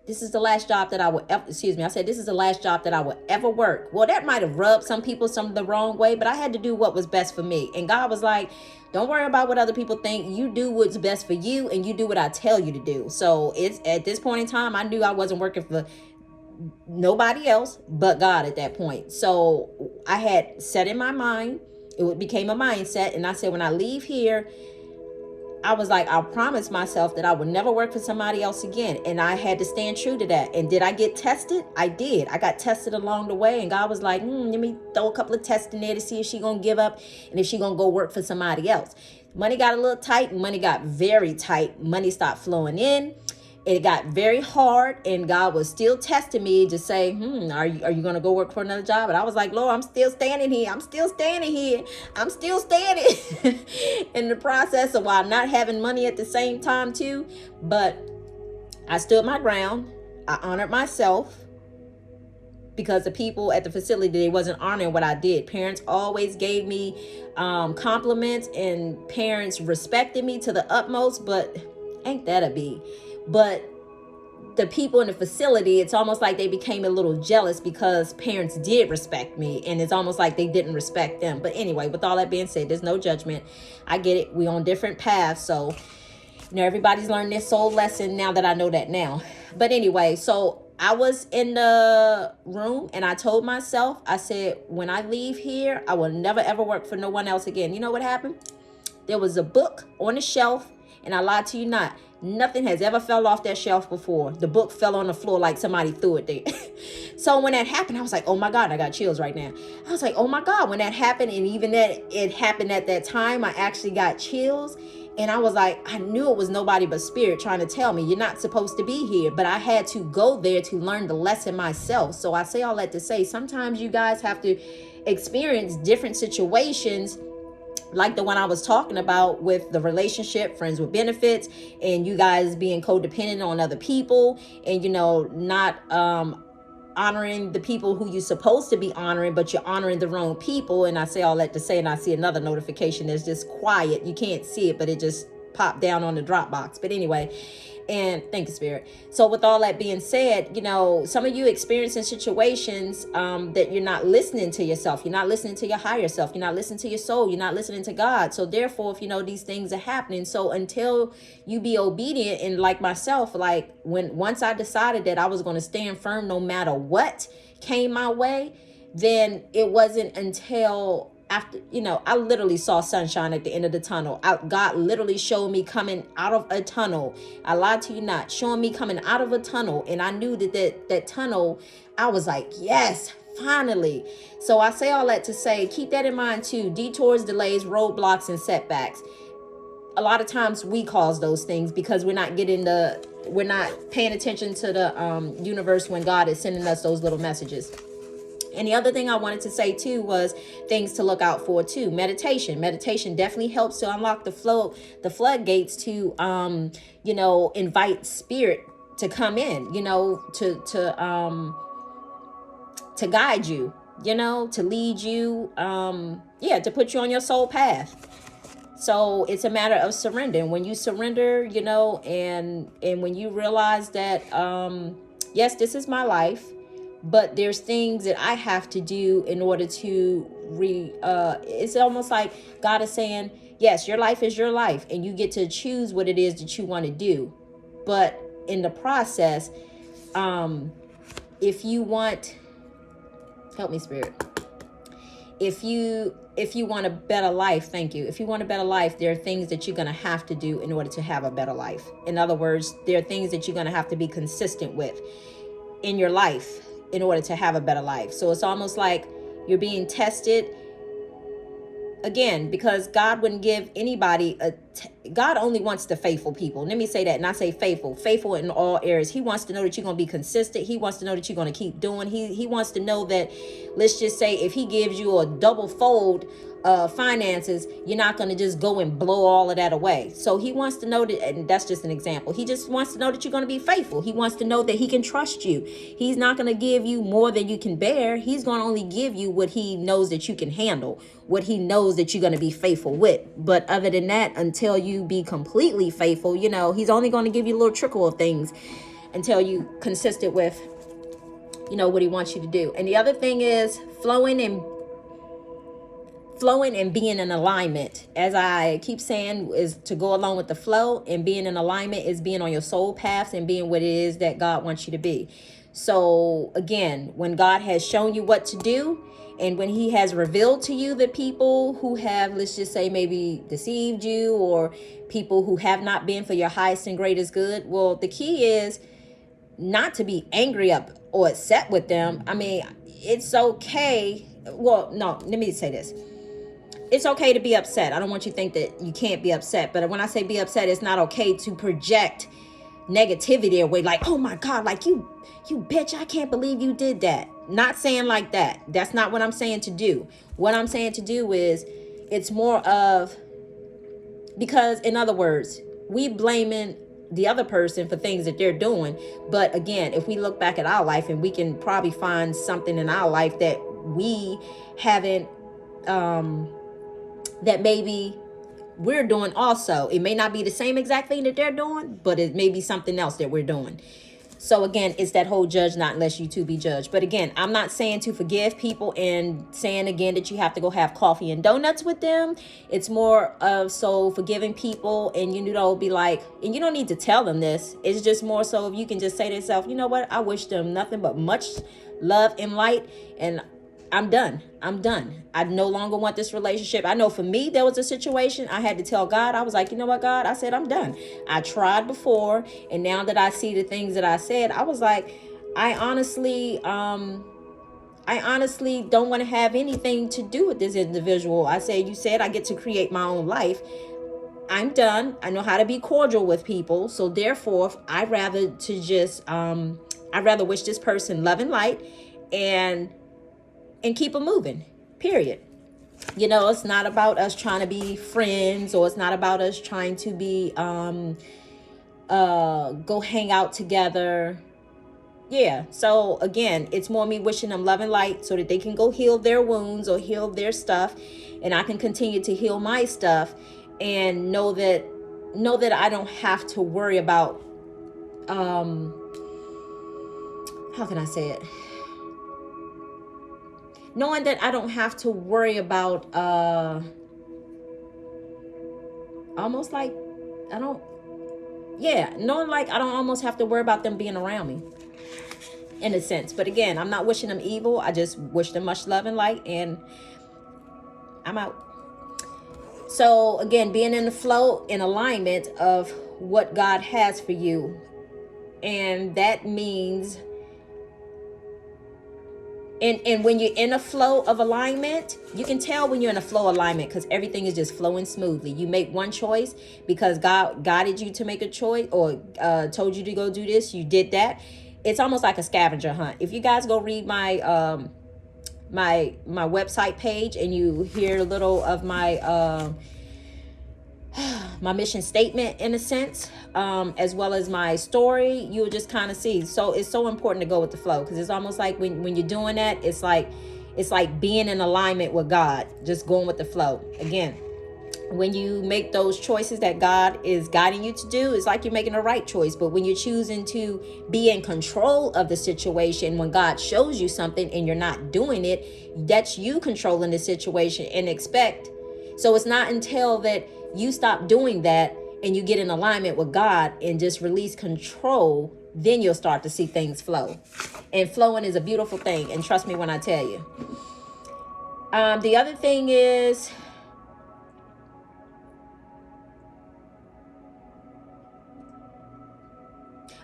S1: This is the last job that I will ever, I said, this is the last job that I will ever work. Well, that might have rubbed some people the wrong way, but I had to do what was best for me. And God was like, don't worry about what other people think. You do what's best for you, and you do what I tell you to do. So it's at this point in time, I knew I wasn't working for nobody else but God at that point. So I had set in my mind, it became a mindset. And I said, when I leave here, I was like, I'll promise myself that I would never work for somebody else again. And I had to stand true to that. And did I get tested? I did. I got tested along the way. And God was like, let me throw a couple of tests in there to see if she gonna give up and if she gonna go work for somebody else. Money got a little tight. Money got very tight. Money stopped flowing in. It got very hard, and God was still testing me to say, are you going to go work for another job? And I was like, Lord, I'm still standing here. I'm still standing in the process of while not having money at the same time too. But I stood my ground. I honored myself, because the people at the facility, they wasn't honoring what I did. Parents always gave me compliments, and parents respected me to the utmost, but ain't that a bee? But the people in the facility, it's almost like they became a little jealous because parents did respect me, and it's almost like they didn't respect them. But anyway, with all that being said, there's no judgment. I get it. We on different paths. So, everybody's learned their soul lesson now that I know that now. But anyway, so I was in the room, and I told myself, I said, when I leave here, I will never, ever work for no one else again. You know what happened? There was a book on the shelf, and I lied to you not. Nothing has ever fell off that shelf before. The book fell on the floor like somebody threw it there. So when that happened, I was like, oh my God, I got chills right now. I was like, oh my God, when that happened, and even that it happened at that time, I actually got chills. And I was like, I knew it was nobody but spirit trying to tell me, you're not supposed to be here. But I had to go there to learn the lesson myself. So I say all that to say, sometimes you guys have to experience different situations, like the one I was talking about with the relationship, friends with benefits, and you guys being codependent on other people, and, you know, not honoring the people who you're supposed to be honoring, but you're honoring the wrong people. And I say all that to say, and I see another notification that's just quiet. You can't see it, but it just popped down on the Dropbox. But anyway, and thank you, Spirit. So with all that being said, you know, some of you experiencing situations that you're not listening to yourself. You're not listening to your higher self. You're not listening to your soul. You're not listening to God. So therefore, if you know these things are happening, so until you be obedient, and like myself, like once I decided that I was going to stand firm no matter what came my way, then it wasn't until after, you know, I literally saw sunshine at the end of the tunnel. God literally showed me coming out of a tunnel. I lied to you not, showing me coming out of a tunnel. And I knew that tunnel, I was like, yes, finally. So I say all that to say, keep that in mind too. Detours, delays, roadblocks, and setbacks. A lot of times we cause those things because we're not paying attention to the universe when God is sending us those little messages. And the other thing I wanted to say too was things to look out for too. Meditation definitely helps to unlock the floodgates to, you know, invite spirit to come in, you know, to guide you, you know, to lead you, to put you on your soul path. So it's a matter of surrender. And when you surrender, you know, and when you realize that, yes, this is my life, but there's things that I have to do in order to it's almost like God is saying, yes, your life is your life and you get to choose what it is that you want to do. But in the process, if you want, help me, Spirit. If you want a better life, thank you. If you want a better life, there are things that you're going to have to do in order to have a better life. In other words, there are things that you're going to have to be consistent with in your life in order to have a better life. So it's almost like you're being tested again, because God wouldn't give anybody God only wants the faithful people. Let me say that, and I say faithful in all areas. He wants to know that you're going to be consistent. He wants to know that you're going to keep doing. He wants to know that, let's just say, if he gives you a double fold finances, you're not going to just go and blow all of that away. So he wants to know that, and that's just an example. He just wants to know that you're going to be faithful. He wants to know that he can trust you. He's not going to give you more than you can bear. He's going to only give you what he knows that you can handle, what he knows that you're going to be faithful with. But other than that, until you be completely faithful, you know, he's only going to give you a little trickle of things until you consistent with, you know, what he wants you to do. And the other thing is flowing and being in alignment. As I keep saying, is to go along with the flow, and being in alignment is being on your soul paths and being what it is that God wants you to be. So again, when God has shown you what to do, and when he has revealed to you the people who have, let's just say, maybe deceived you, or people who have not been for your highest and greatest good, well, the key is not to be angry up or upset with them. I mean, it's okay. Well, no, let me say this. It's okay to be upset. I don't want you to think that you can't be upset. But when I say be upset, it's not okay to project negativity away. Like, oh my God, like you bitch, I can't believe you did that. Not saying like that. That's not what I'm saying to do. What I'm saying to do is, it's more of, because in other words, we blaming the other person for things that they're doing. But again, if we look back at our life, and we can probably find something in our life that we haven't, that maybe we're doing also. It may not be the same exact thing that they're doing, but it may be something else that we're doing. So again, it's that whole judge not unless you to be judged. But again, I'm not saying to forgive people and saying again that you have to go have coffee and donuts with them. It's more of so forgiving people, and you know, be like, and you don't need to tell them this. It's just more so if you can just say to yourself, you know what, I wish them nothing but much love and light, and I'm done. I'm done. I no longer want this relationship. I know for me, there was a situation I had to tell God. I was like, you know what, God? I said, I'm done. I tried before. And now that I see the things that I said, I was like, I honestly don't want to have anything to do with this individual. I said, you said I get to create my own life. I'm done. I know how to be cordial with people. So therefore, I'd rather wish this person love and light and keep it moving, period. It's not about us trying to be friends, or it's not about us trying to be go hang out together. Yeah, so again, it's more me wishing them love and light so that they can go heal their wounds or heal their stuff, and I can continue to heal my stuff, and know that I don't have to worry about how can I say it? Knowing that I don't have to worry about almost like knowing like I don't almost have to worry about them being around me in a sense. But again, I'm not wishing them evil. I just wish them much love and light, and I'm out. So again, being in the flow, in alignment of what God has for you. And that means, and when you're in a flow of alignment, you can tell when you're in a flow alignment because everything is just flowing smoothly. You make one choice because God guided you to make a choice, or told you to go do this. You did that. It's almost like a scavenger hunt. If you guys go read my my website page and you hear a little of my my mission statement in a sense, as well as my story, you'll just kind of see. So it's so important to go with the flow, because it's almost like when you're doing that, it's like being in alignment with God, just going with the flow. Again, when you make those choices that God is guiding you to do, it's like you're making the right choice. But when you're choosing to be in control of the situation, when God shows you something and you're not doing it, that's you controlling the situation and expect. So it's not until that you stop doing that and you get in alignment with God and just release control, then you'll start to see things flow. And flowing is a beautiful thing. And trust me when I tell you. The other thing is,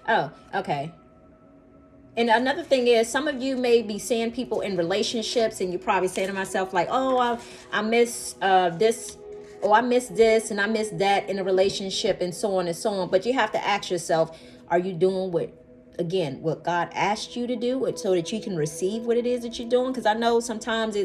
S1: oh, okay. And another thing is, some of you may be seeing people in relationships and you're probably saying to myself like, oh, I miss this, or I miss this and I miss that in a relationship, and so on and so on. But you have to ask yourself, are you doing what God asked you to do, so that you can receive what it is that you're doing? Because I know sometimes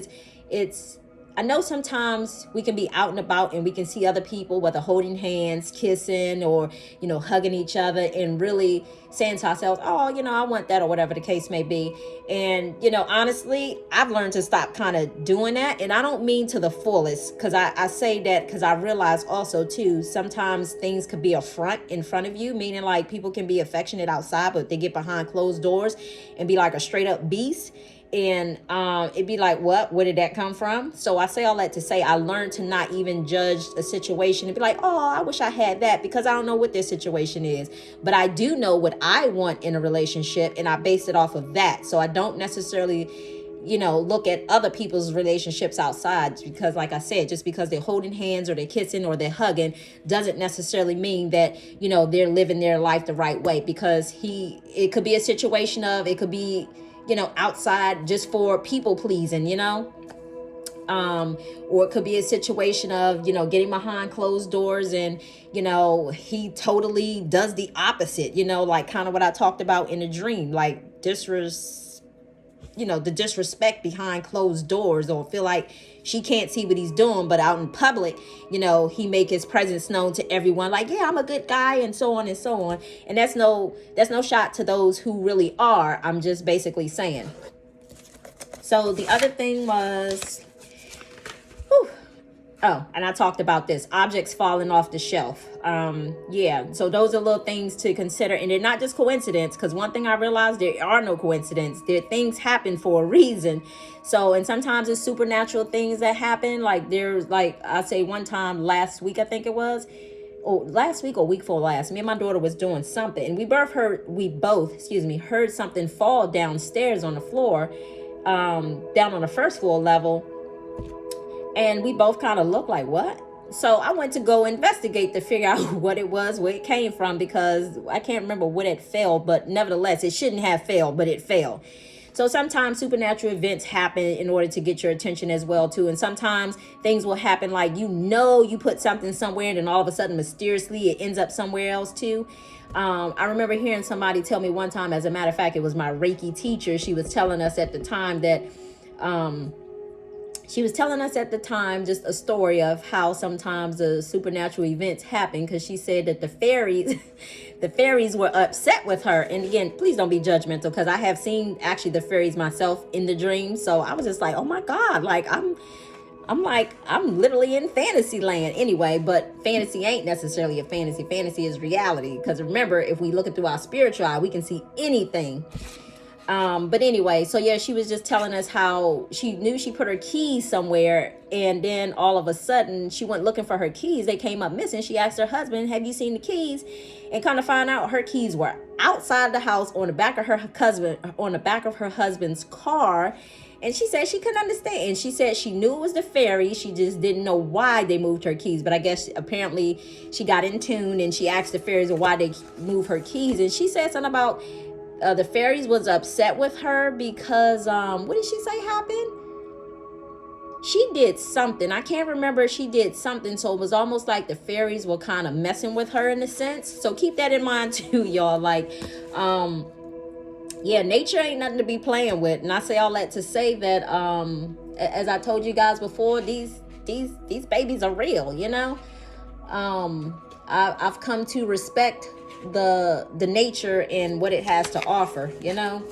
S1: sometimes we can be out and about and we can see other people, whether holding hands, kissing, or, hugging each other, and really saying to ourselves, oh, I want that, or whatever the case may be. And, honestly, I've learned to stop kind of doing that. And I don't mean to the fullest, because I say that because I realize also, too, sometimes things could be a front in front of you, meaning like people can be affectionate outside, but they get behind closed doors and be like a straight up beast. And it'd be like, where did that come from? So I say all that to say, I learned to not even judge a situation and be like, oh, I wish I had that, because I don't know what their situation is. But I do know what I want in a relationship, and I base it off of that. So I don't necessarily, look at other people's relationships outside, because like I said, just because they're holding hands or they're kissing or they're hugging doesn't necessarily mean that, they're living their life the right way. Because it could be a situation of, it could be, outside just for people pleasing, or it could be a situation of, getting behind closed doors and, he totally does the opposite, like kind of what I talked about in a dream, like the disrespect behind closed doors, or feel like she can't see what he's doing, but out in public, he make his presence known to everyone, like, yeah, I'm a good guy, and so on and so on. And that's no shot to those who really are. I'm just basically saying. So the other thing was, oh, and I talked about this, objects falling off the shelf. So those are little things to consider, and they're not just coincidence, because one thing I realized, there are no coincidence. Things happen for a reason. So, and sometimes it's supernatural things that happen. Like there's, like I say, one time last week, I think it was, or last week or week before last, me and my daughter was doing something, and we both heard something fall downstairs on the floor. down on the first floor level. And we both kind of looked like, what? So I went to go investigate to figure out what it was, where it came from, because I can't remember when it fell, but nevertheless, it shouldn't have failed, but it fell. So sometimes supernatural events happen in order to get your attention as well, too. And sometimes things will happen like, you put something somewhere and then all of a sudden, mysteriously, it ends up somewhere else, too. I remember hearing somebody tell me one time, as a matter of fact, it was my Reiki teacher. She was telling us at the time that... She was telling us at the time just a story of how sometimes the supernatural events happen, because she said that the fairies were upset with her. And again, please don't be judgmental, because I have seen actually the fairies myself in the dream. So I was just like, oh my God, like I'm literally in fantasy land anyway. But fantasy ain't necessarily a fantasy. Fantasy is reality, because remember, if we look it through our spiritual eye, we can see anything. But anyway, so yeah, she was just telling us how she knew she put her keys somewhere, and then all of a sudden she went looking for her keys. They came up missing. She asked her husband, have you seen the keys? And kind of find out her keys were outside the house on the back of her husband's car. And she said she couldn't understand. And she said she knew it was the fairy. She just didn't know why they moved her keys. But I guess apparently she got in tune and she asked the fairies why they moved her keys. And she said something about the fairies was upset with her because, what did she say happened? She did something. I can't remember. She did something. So it was almost like the fairies were kind of messing with her in a sense. So keep that in mind too, y'all. Like, yeah, nature ain't nothing to be playing with. And I say all that to say that, as I told you guys before, these babies are real, you know? I've come to respect the nature and what it has to offer, you know.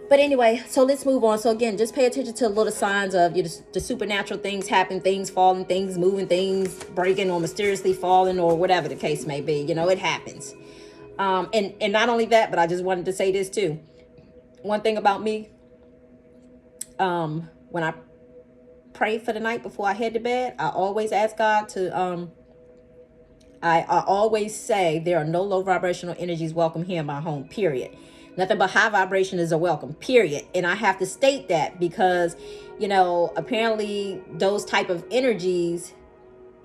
S1: But anyway, so let's move on. So again, just pay attention to little signs of the supernatural things happen, things falling, things moving, things breaking or mysteriously falling, or whatever the case may be. You know, it happens. And not only that, but I just wanted to say this too. One thing about me, when I pray for the night before I head to bed, I always ask God to I always say there are no low vibrational energies welcome here in my home, period. Nothing but high vibration is a welcome, period. And I have to state that because, you know, apparently those type of energies,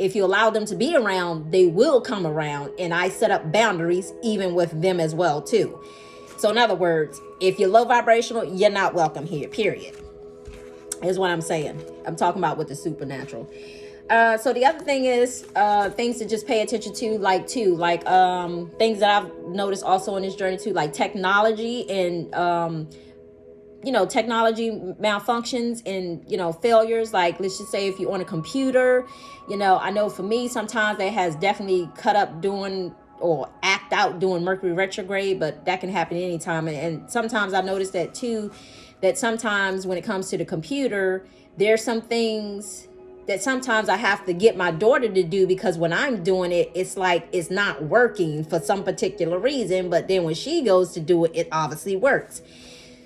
S1: if you allow them to be around, they will come around. And I set up boundaries even with them as well, too. So in other words, if you're low vibrational, you're not welcome here, period. Is what I'm saying. I'm talking about with the supernatural. So the other thing is things to just pay attention to, like things that I've noticed also in this journey too, like technology and technology malfunctions and failures. Like, let's just say if you're on a computer, I know for me sometimes that has definitely cut up doing or act out doing Mercury retrograde, but that can happen anytime. And sometimes I notice that too, that sometimes when it comes to the computer, there's some things that sometimes I have to get my daughter to do, because when I'm doing it, it's like it's not working for some particular reason. But then when she goes to do it, it obviously works.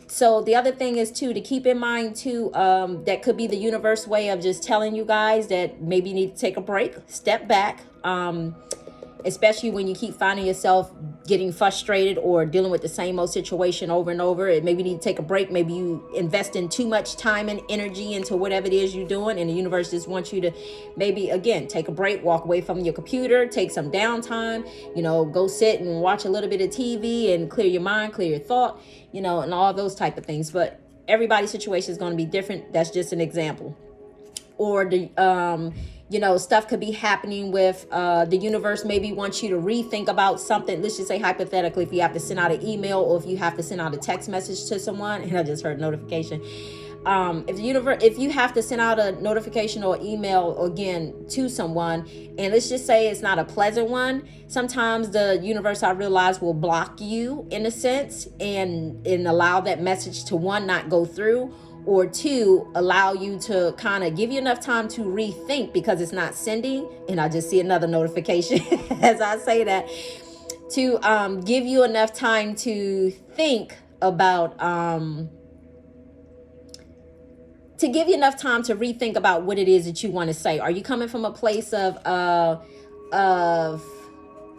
S1: So the other thing is too, to keep in mind too, that could be the universe way of just telling you guys that maybe you need to take a break, step back, especially when you keep finding yourself getting frustrated or dealing with the same old situation over and over. And maybe you need to take a break. Maybe you invest in too much time and energy into whatever it is you're doing, and the universe just wants you to maybe, again, take a break, walk away from your computer, take some downtime, go sit and watch a little bit of TV and clear your mind, clear your thought, and all those type of things. But everybody's situation is going to be different. That's just an example. Or the stuff could be happening with the universe maybe wants you to rethink about something. Let's just say hypothetically, if you have to send out an email or if you have to send out a text message to someone, and I just heard notification. If you have to send out a notification or email again to someone, and let's just say it's not a pleasant one, sometimes the universe, I realize, will block you in a sense and allow that message to, one, not go through, or two, allow you to kind of give you enough time to rethink because it's not sending. And I just see another notification as I say that, to give you enough time to think about, to give you enough time to rethink about what it is that you want to say. Are you coming from a place of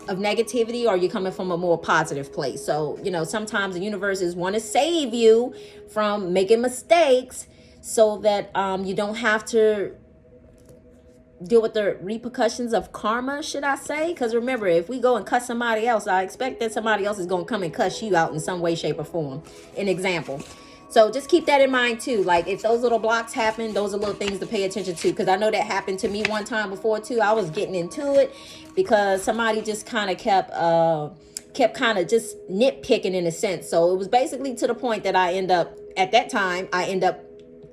S1: of negativity, or you're coming from a more positive place. So, sometimes the universe is want to save you from making mistakes so that you don't have to deal with the repercussions of karma, should I say? Because remember, if we go and cuss somebody else, I expect that somebody else is going to come and cuss you out in some way, shape, or form. An example. So just keep that in mind too. Like if those little blocks happen, those are little things to pay attention to. Because I know that happened to me one time before too. I was getting into it because somebody just kind of kept kind of just nitpicking in a sense. So it was basically to the point that I end up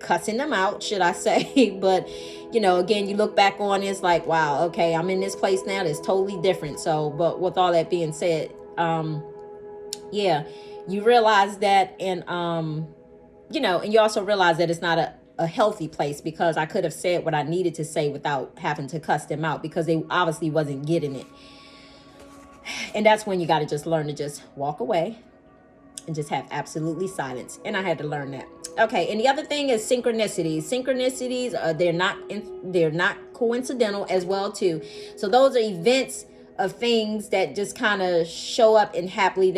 S1: cussing them out, should I say. But again, you look back on it, it's like, wow, okay, I'm in this place now that's totally different. So, but with all that being said, yeah, you realize that, and and you also realize that it's not a healthy place, because I could have said what I needed to say without having to cuss them out, because they obviously wasn't getting it. And that's when you got to just learn to just walk away and just have absolutely silence. And I had to learn that. Okay, and the other thing is synchronicities. Synchronicities, they're not coincidental as well too. So those are events of things that just kind of show up and happen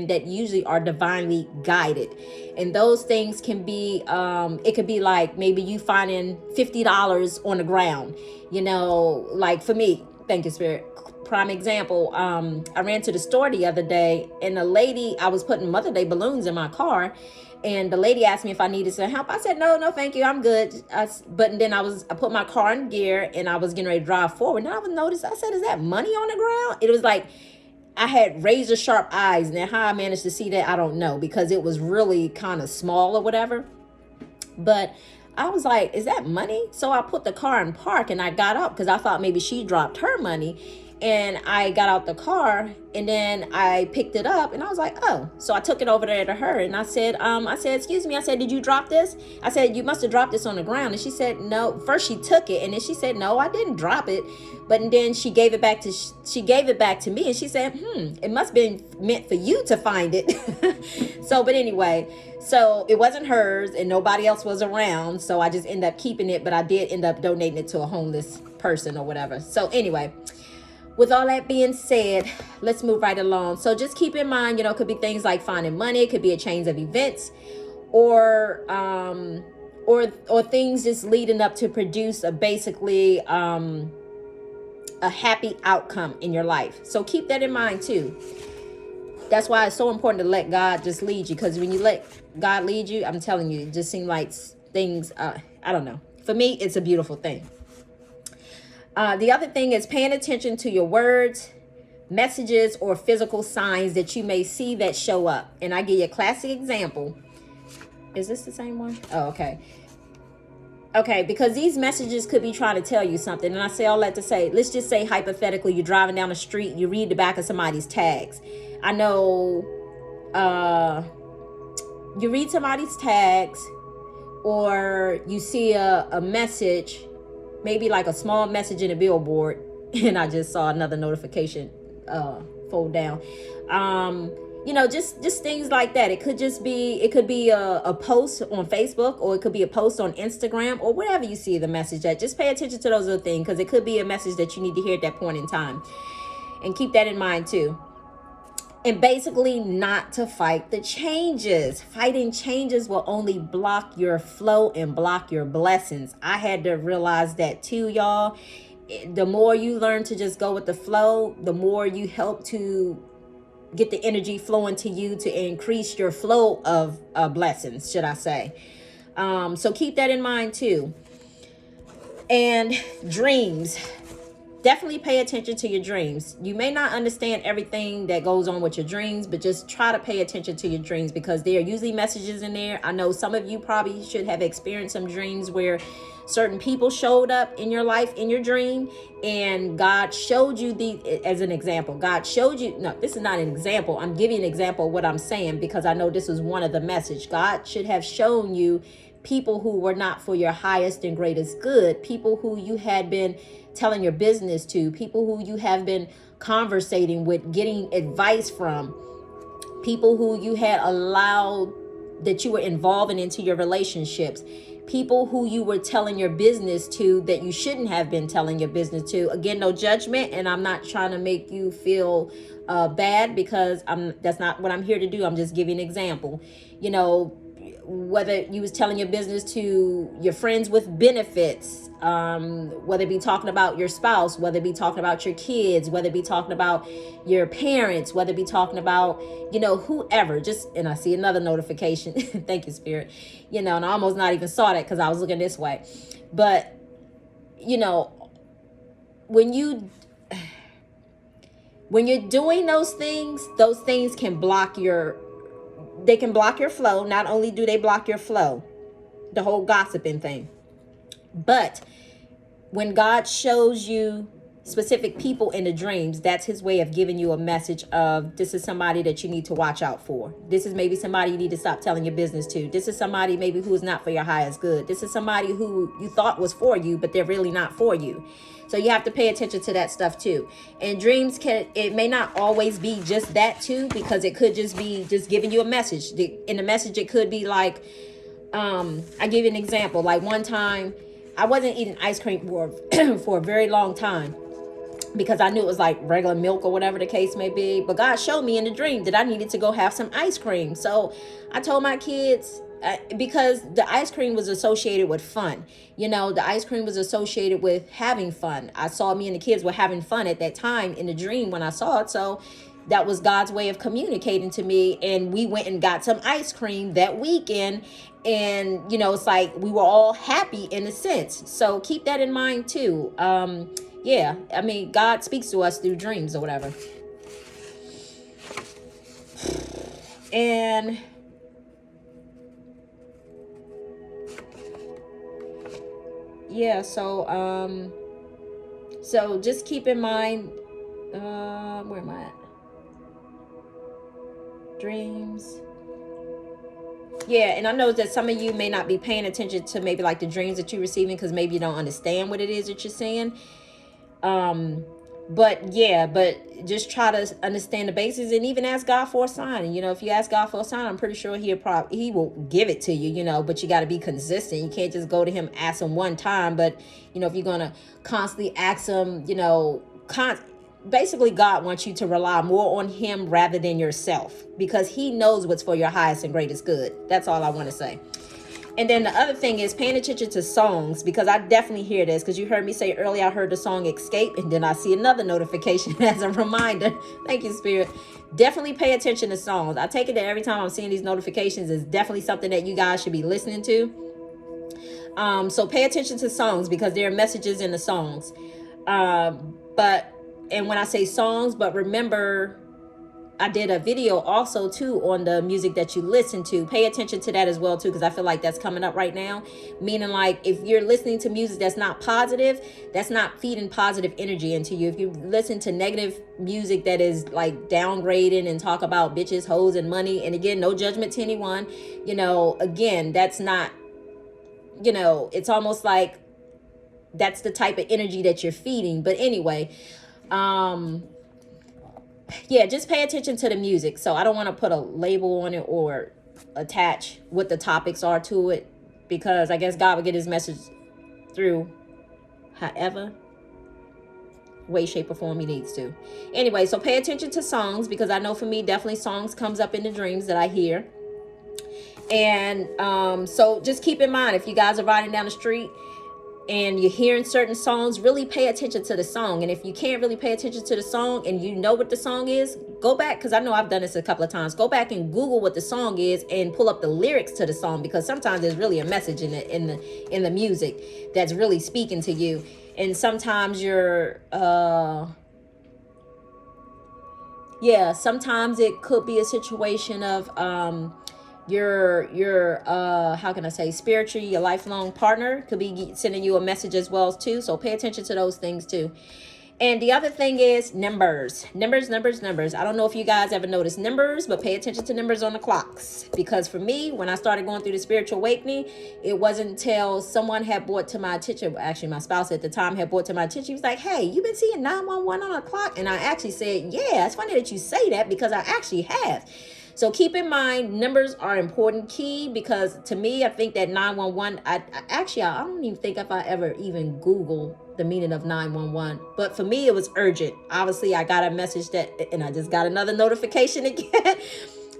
S1: that usually are divinely guided. And those things can be it could be like maybe you finding $50 on the ground, like for me, thank you, Spirit. Prime example, I ran to the store the other day, and a lady, I was putting Mother Day balloons in my car, and the lady asked me if I needed some help. I said, no, thank you, I'm good. But then I put my car in gear, and I was getting ready to drive forward. And I noticed, I said, is that money on the ground? It was like, I had razor sharp eyes. Now how I managed to see that, I don't know, because it was really kind of small or whatever. But I was like, is that money? So I put the car in park, and I got up because I thought maybe she dropped her money. And I got out the car, and then I picked it up, and I was like, oh. So I took it over there to her, and I said, excuse me. I said, did you drop this? I said, you must have dropped this on the ground. And she said, no. First she took it, and then she said, no, I didn't drop it. But then she gave it back to me, and she said, it must have been meant for you to find it. But anyway, so it wasn't hers, and nobody else was around. So I just ended up keeping it, but I did end up donating it to a homeless person or whatever. So anyway, with all that being said, let's move right along. So just keep in mind, it could be things like finding money. It could be a chain of events, or things just leading up to produce a happy outcome in your life. So keep that in mind too. That's why it's so important to let God just lead you. Because when you let God lead you, I'm telling you, it just seems like things, I don't know. For me, it's a beautiful thing. The other thing is paying attention to your words, messages, or physical signs that you may see that show up. And I give you a classic example. Is this the same one? Oh, okay. Okay, because these messages could be trying to tell you something. And I say all that to say, let's just say hypothetically, you're driving down the street, you read the back of somebody's tags. I know you read somebody's tags, or you see a message, maybe like a small message in a billboard, and I just saw another notification fold down. Just things like that. It could be a post on Facebook, or it could be a post on Instagram, or wherever you see the message at. Just pay attention to those little things, because it could be a message that you need to hear at that point in time. And keep that in mind too. And basically not to fight the changes. Fighting changes will only block your flow and block your blessings. I had to realize that too, y'all. The more you learn to just go with the flow, the more you help to get the energy flowing to you to increase your flow of blessings, should I say. So keep that in mind too. And dreams. Definitely pay attention to your dreams. You may not understand everything that goes on with your dreams, but just try to pay attention to your dreams, because there are usually messages in there. I know some of you probably should have experienced some dreams where certain people showed up in your life, in your dream, and God showed you as an example. God showed you, no, this is not an example. I'm giving an example of what I'm saying, because I know this was one of the message. God should have shown you people who were not for your highest and greatest good, people who you had been telling your business to, people who you have been conversating with, getting advice from, people who you had allowed that you were involving into your relationships, people who you were telling your business to that you shouldn't have been telling your business to. Again, no judgment, and I'm not trying to make you feel bad, because that's not what I'm here to do. I'm just giving an example. You know, whether you was telling your business to your friends with benefits, whether it be talking about your spouse, whether it be talking about your kids, whether it be talking about your parents, whether it be talking about, you know, whoever. Just, and I see another notification. Thank you, Spirit. You know, and I almost not even saw that because I was looking this way. But, you know, when you're doing those things can block your flow. Not only do they block your flow, the whole gossiping thing, but when God shows you specific people in the dreams, that's his way of giving you a message of, this is somebody that you need to watch out for. This is maybe somebody you need to stop telling your business to. This is somebody maybe who is not for your highest good. This is somebody who you thought was for you, but they're really not for you. So you have to pay attention to that stuff too. And dreams it may not always be just that too, because it could just be just giving you a message. In the message, it could be like, I give you an example. Like one time, I wasn't eating ice cream for a very long time, because I knew it was like regular milk or whatever the case may be. But God showed me in the dream that I needed to go have some ice cream. So I told my kids, because the ice cream was associated with fun. You know, the ice cream was associated with having fun. I saw me and the kids were having fun at that time in the dream when I saw it. So that was God's way of communicating to me. And we went and got some ice cream that weekend. And, you know, it's like we were all happy in a sense. So keep that in mind too. Yeah, I mean, God speaks to us through dreams or whatever. And yeah, so just keep in mind, where am I at? Dreams. Yeah, and I know that some of you may not be paying attention to maybe like the dreams that you're receiving, because maybe you don't understand what it is that you're saying. But just try to understand the basics, and even ask God for a sign. And, you know, if you ask God for a sign, I'm pretty sure he will give it to you, you know, but you got to be consistent. You can't just go to him, ask him one time. But, you know, if you're going to constantly ask him, you know, basically God wants you to rely more on him rather than yourself, because he knows what's for your highest and greatest good. That's all I want to say. And then the other thing is paying attention to songs, because I definitely hear this, because you heard me say earlier, I heard the song Escape, and then I see another notification as a reminder. Thank you, Spirit. Definitely pay attention to songs. I take it that every time I'm seeing these notifications, is definitely something that you guys should be listening to. So pay attention to songs, because there are messages in the songs. And when I say songs, but remember, I did a video also too on the music that you listen to. Pay attention to that as well too, because I feel like that's coming up right now. Meaning, like, if you're listening to music that's not positive, that's not feeding positive energy into you. If you listen to negative music that is like downgrading and talk about bitches, hoes, and money, and again, no judgment to anyone, you know, again, that's not, you know, it's almost like that's the type of energy that you're feeding. But anyway, yeah, just pay attention to the music. So I don't want to put a label on it or attach what the topics are to it, because I guess God will get his message through however way, shape, or form he needs to. Anyway, so pay attention to songs, because I know for me, definitely songs comes up in the dreams that I hear. And so just keep in mind, if you guys are riding down the street and you're hearing certain songs, really pay attention to the song. And if you can't really pay attention to the song and you know what the song is, go back, because I know I've done this a couple of times. Go back and Google what the song is and pull up the lyrics to the song, because sometimes there's really a message in the music that's really speaking to you. And sometimes sometimes it could be a situation of your how can I say, spiritually, your lifelong partner could be sending you a message as well too. So pay attention to those things too. And the other thing is numbers. I don't know if you guys ever noticed numbers, but pay attention to numbers on the clocks. Because for me, when I started going through the spiritual awakening, it wasn't until someone had brought to my attention, actually my spouse at the time had brought to my attention, he was like, hey, you've been seeing 911 on a clock? And I actually said, yeah, it's funny that you say that, because I actually have. So keep in mind, numbers are important key, because to me, I think that 911, I don't even think if I ever even Googled the meaning of 911, but for me, it was urgent. Obviously, I got a message and I just got another notification again.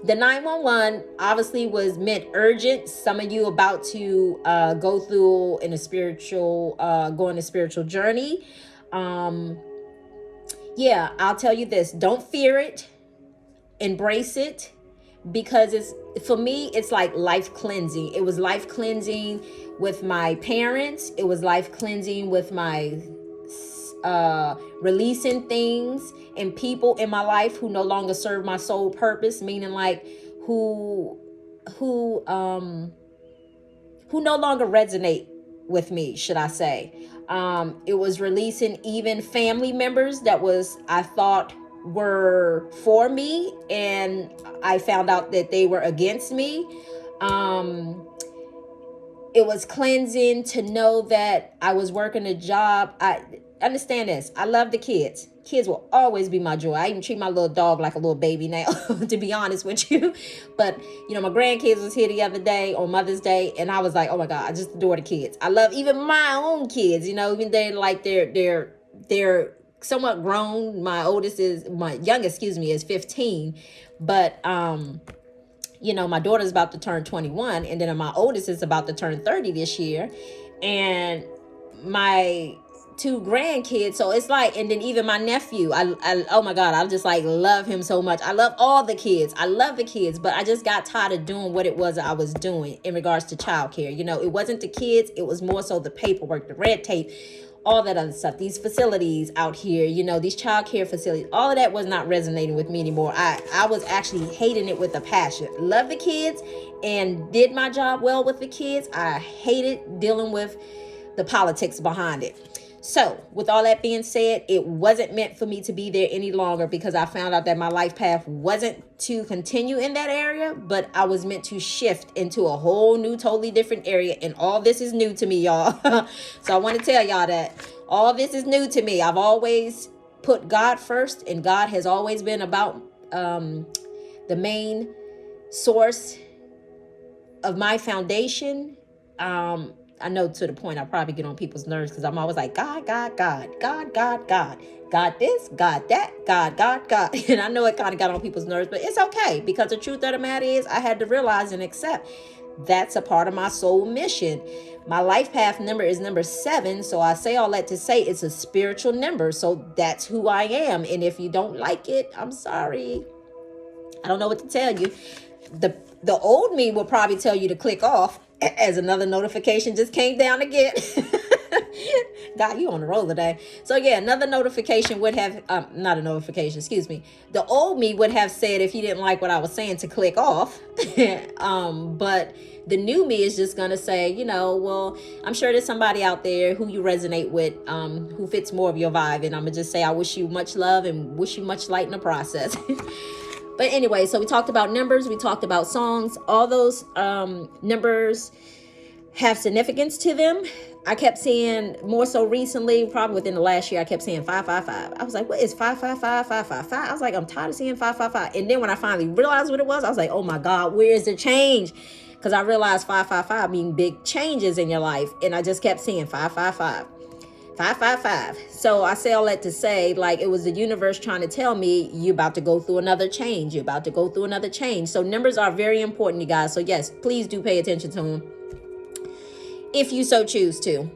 S1: The 911 obviously was meant urgent. Some of you about to go through in a spiritual, go on a spiritual journey. Yeah, I'll tell you this. Don't fear it. Embrace it, because for me, it's like life cleansing. It was life cleansing with my parents. It was life cleansing with my releasing things and people in my life who no longer serve my sole purpose, meaning like who no longer resonate with me, should I say. It was releasing even family members that I thought were for me, and I found out that they were against me. It was cleansing to know that I was working a job. I understand this. I love the kids. Kids will always be my joy. I even treat my little dog like a little baby now, to be honest with you. But, my grandkids was here the other day on Mother's Day, and I was like, oh my God, I just adore the kids. I love even my own kids, even they're somewhat grown. My youngest, is 15. But, my daughter's about to turn 21, and then my oldest is about to turn 30 this year. And my 2 grandkids, so it's like, and then even my nephew, I oh my God, I just like love him so much. I love all the kids. I love the kids, but I just got tired of doing what it was I was doing in regards to childcare. It wasn't the kids, it was more so the paperwork, the red tape, all that other stuff, these facilities out here, these child care facilities, all of that was not resonating with me anymore. I was actually hating it with a passion. Love the kids and did my job well with the kids. I hated dealing with the politics behind it. So with all that being said, it wasn't meant for me to be there any longer, because I found out that my life path wasn't to continue in that area, but I was meant to shift into a whole new, totally different area. And all this is new to me, y'all. So I want to tell y'all that all this is new to me. I've always put God first, and God has always been about the main source of my foundation. I know to the point I probably get on people's nerves, because I'm always like, God, God, God, God, God, God, God this, God that, God, God, God. And I know it kind of got on people's nerves, but it's okay, because the truth of the matter is I had to realize and accept that's a part of my soul mission. My life path number is number 7. So I say all that to say it's a spiritual number. So that's who I am. And if you don't like it, I'm sorry. I don't know what to tell you. The old me will probably tell you to click off, as another notification just came down again. God, you on the roll today. So yeah, another notification would have, not a notification, excuse me. The old me would have said, if you didn't like what I was saying, to click off. But the new me is just going to say, well, I'm sure there's somebody out there who you resonate with, who fits more of your vibe. And I'm going to just say, I wish you much love and wish you much light in the process. But anyway, so we talked about numbers, we talked about songs. All those numbers have significance to them. I kept seeing, more so recently, probably within the last year, I kept seeing 555. I was like, what is 555, 555? I was like, I'm tired of seeing 555. And then when I finally realized what it was, I was like, oh my God, where is the change? Because I realized 555 mean big changes in your life. And I just kept seeing 555. 555. So I say all that to say, like, it was the universe trying to tell me, you're about to go through another change. You're about to go through another change. So numbers are very important, you guys. So yes, please do pay attention to them if you so choose to.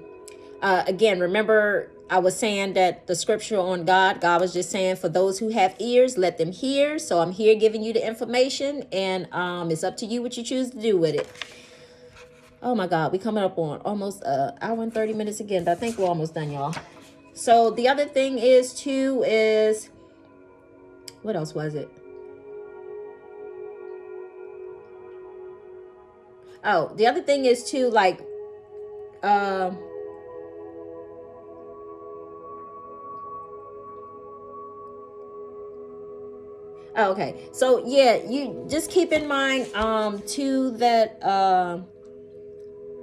S1: Again, remember, I was saying that the scripture on God was just saying, for those who have ears, let them hear. So I'm here giving you the information, and it's up to you what you choose to do with it. Oh my God, we coming up on almost an hour and 30 minutes again, but I think we're almost done, y'all. So the other thing is, what else was it? Oh, the other thing is too, like, okay. So yeah, you just keep in mind, too, that,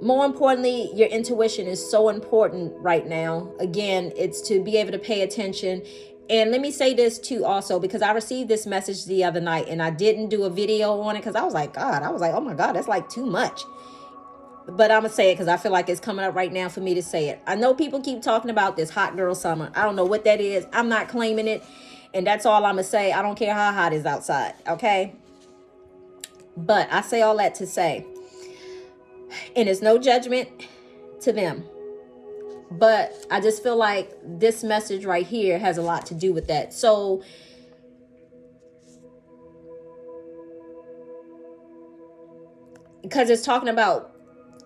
S1: more importantly, your intuition is so important right now. Again, it's to be able to pay attention And let me say this too also, because I received this message the other night and I didn't do a video on it because I was like, oh my God, that's like too much. But I'm going to say it because I feel like it's coming up right now for me to say it. I know people keep talking about this hot girl summer. I don't know what that is. I'm not claiming it. And that's all I'm going to say. I don't care how hot it is outside. Okay. But I say all that to say, and it's no judgment to them. But I just feel like this message right here has a lot to do with that. So because it's talking about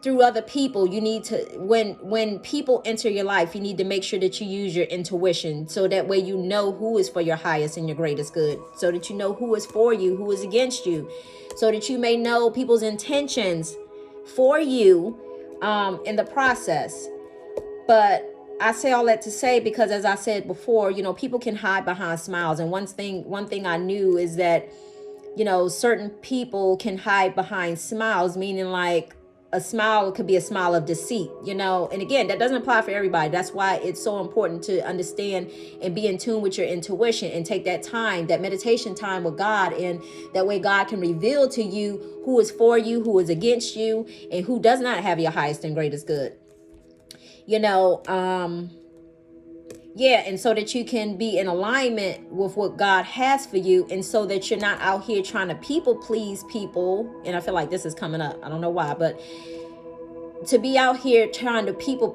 S1: through other people, you need to, when people enter your life, you need to make sure that you use your intuition, so that way you know who is for your highest and your greatest good, so that you know who is for you, who is against you, so that you may know people's intentions for you in the process. But I say all that to say, because as I said before, you know, people can hide behind smiles. And one thing I knew is that, you know, certain people can hide behind smiles, meaning like a smile could be a smile of deceit, you know. And again, that doesn't apply for everybody. That's why it's so important to understand and be in tune with your intuition and take that time, that meditation time with God. And that way God can reveal to you who is for you, who is against you, and who does not have your highest and greatest good. You know, yeah, and so that you can be in alignment with what God has for you, and so that you're not out here trying to people please people. And I feel like this is coming up. I don't know why, but to be out here trying to people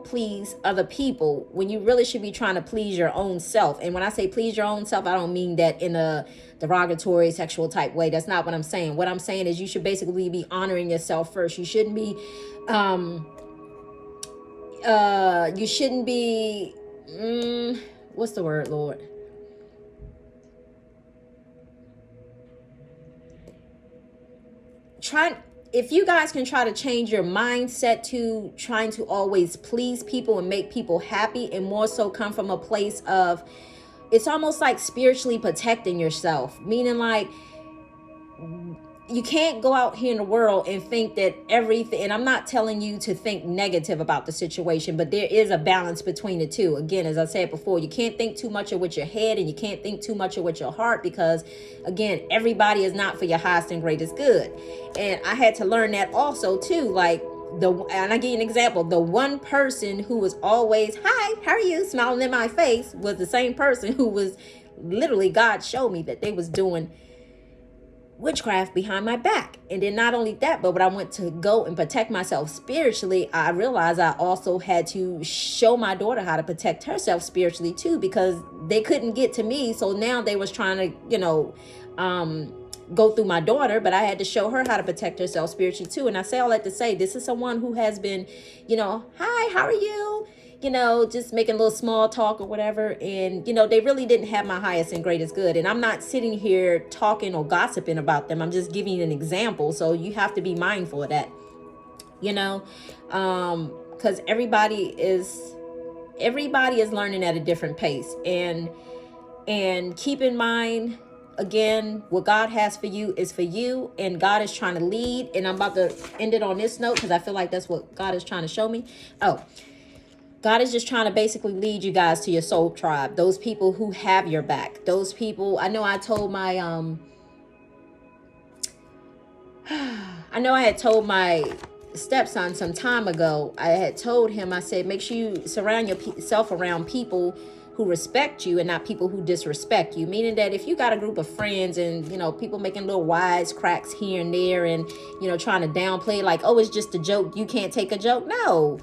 S1: please other people when you really should be trying to please your own self. And when I say please your own self, I don't mean that in a derogatory sexual type way. That's not what I'm saying. What I'm saying is you should basically be honoring yourself first. You shouldn't be what's the word, Lord? If you guys can try to change your mindset to trying to always please people and make people happy, and more so come from a place of, it's almost like spiritually protecting yourself, meaning like, you can't go out here in the world and think that everything, and I'm not telling you to think negative about the situation, but there is a balance between the two. Again, as I said before, you can't think too much of with your head, and you can't think too much of with your heart, because again, everybody is not for your highest and greatest good. And I had to learn that also too. Like, and I give you an example, the one person who was always, hi, how are you, smiling in my face, was the same person who was literally, God showed me that they was doing witchcraft behind my back. And then not only that, but when I went to go and protect myself spiritually, I realized I also had to show my daughter how to protect herself spiritually too, because they couldn't get to me. So now they was trying to, you know, go through my daughter, but I had to show her how to protect herself spiritually too. And I say all that to say, this is someone who has been, you know, hi, how are you? You know, just making a little small talk or whatever. And, you know, they really didn't have my highest and greatest good. And I'm not sitting here talking or gossiping about them. I'm just giving you an example. So you have to be mindful of that, you know, because everybody is learning at a different pace. And keep in mind, again, what God has for you is for you, and God is trying to lead. And I'm about to end it on this note, because I feel like that's what God is trying to show me. God is just trying to basically lead you guys to your soul tribe. Those people who have your back. Those people, I know I told my, I had told my stepson some time ago, I had told him, I said, make sure you surround yourself around people who respect you and not people who disrespect you. Meaning that if you got a group of friends and, you know, people making little wise cracks here and there and, you know, trying to downplay like, oh, it's just a joke, you can't take a joke. No.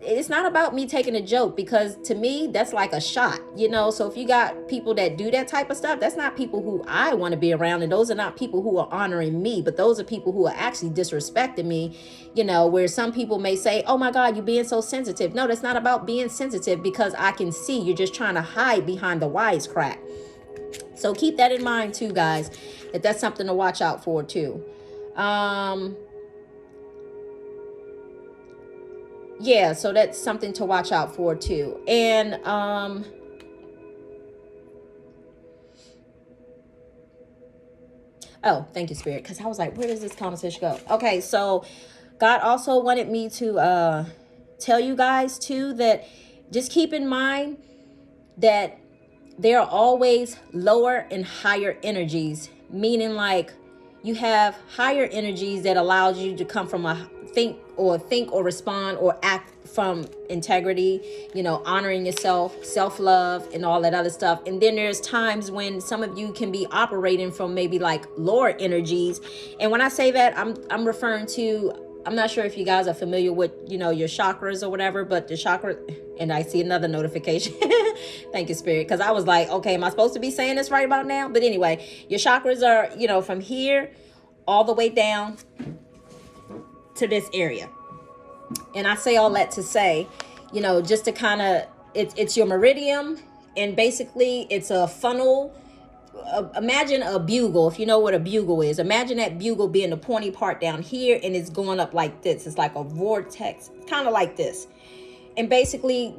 S1: It's not about me taking a joke, because to me, that's like a shot, you know. So if you got people that do that type of stuff, that's not people who I want to be around. And those are not people who are honoring me, but those are people who are actually disrespecting me, you know, where some people may say, oh my God, you're being so sensitive. No, that's not about being sensitive, because I can see you're just trying to hide behind the wisecrack. So keep that in mind too, guys, that's something to watch out for too. Yeah, so that's something to watch out for too. And oh, thank you, Spirit, because I was like, where does this conversation go? Okay, so God also wanted me to tell you guys too that just keep in mind that there are always lower and higher energies, meaning like you have higher energies that allows you to come from a think or respond or act from integrity, honoring yourself, self-love, and all that other stuff. And then there's times when some of you can be operating from maybe like lower energies. And when I say that, I'm referring to, I'm not sure if you guys are familiar with, your chakras or whatever, but the chakra, and I see another notification. Thank you, Spirit. Because I was like, okay, am I supposed to be saying this right about now? But anyway, your chakras are, from here all the way down to this area. And I say all that to say, just to kind of, it's your meridian, and basically it's a funnel. Imagine a bugle. If you know what a bugle is, imagine that bugle being the pointy part down here, and it's going up like this. It's like a vortex, kind of like this. And basically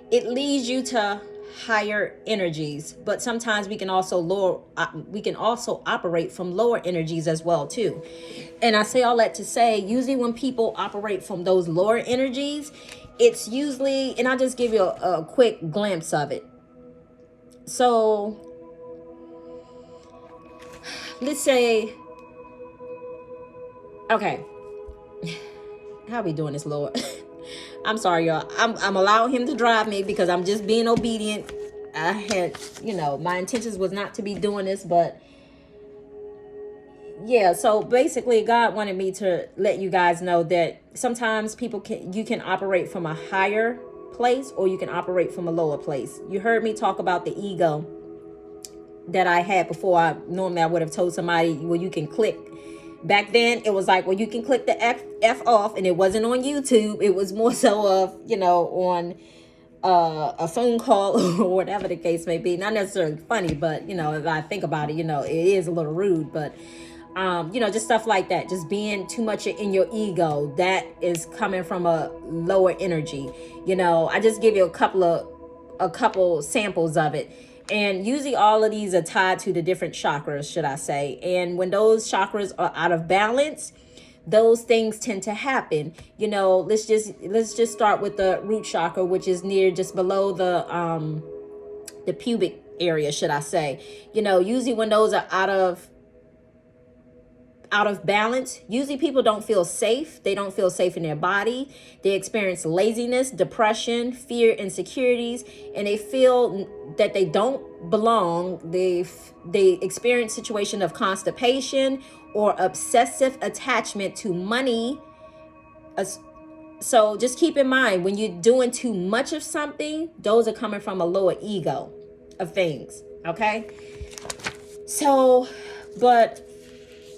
S1: it leads you to higher energies, but sometimes we can also operate from lower energies as well too. And I say all that to say, usually when people operate from those lower energies, it's usually, and I'll just give you a quick glimpse of it. So let's say, okay, how are we doing this, Lord? I'm sorry, y'all. I'm allowing him to drive me because I'm just being obedient. I had, my intentions was not to be doing this, but yeah. So basically, God wanted me to let you guys know that sometimes you can operate from a higher place, or you can operate from a lower place. You heard me talk about the ego that I had before. Normally I would have told somebody, well, you can click. Back then it was like, well, you can click the F off, and it wasn't on YouTube. It was more so of, on a phone call or whatever the case may be. Not necessarily funny, but, if I think about it, it is a little rude, but, just stuff like that. Just being too much in your ego, that is coming from a lower energy. I just give you a couple samples of it. And usually all of these are tied to the different chakras, should I say. And when those chakras are out of balance, those things tend to happen. Let's just start with the root chakra, which is near just below the pubic area, should I say. Usually when those are out of balance, usually people don't feel safe. They don't feel safe in their body. They experience laziness, depression, fear, insecurities, and they feel that they don't belong. They experience situation of constipation or obsessive attachment to money. So just keep in mind, when you're doing too much of something, those are coming from a lower ego of things. Okay. So, but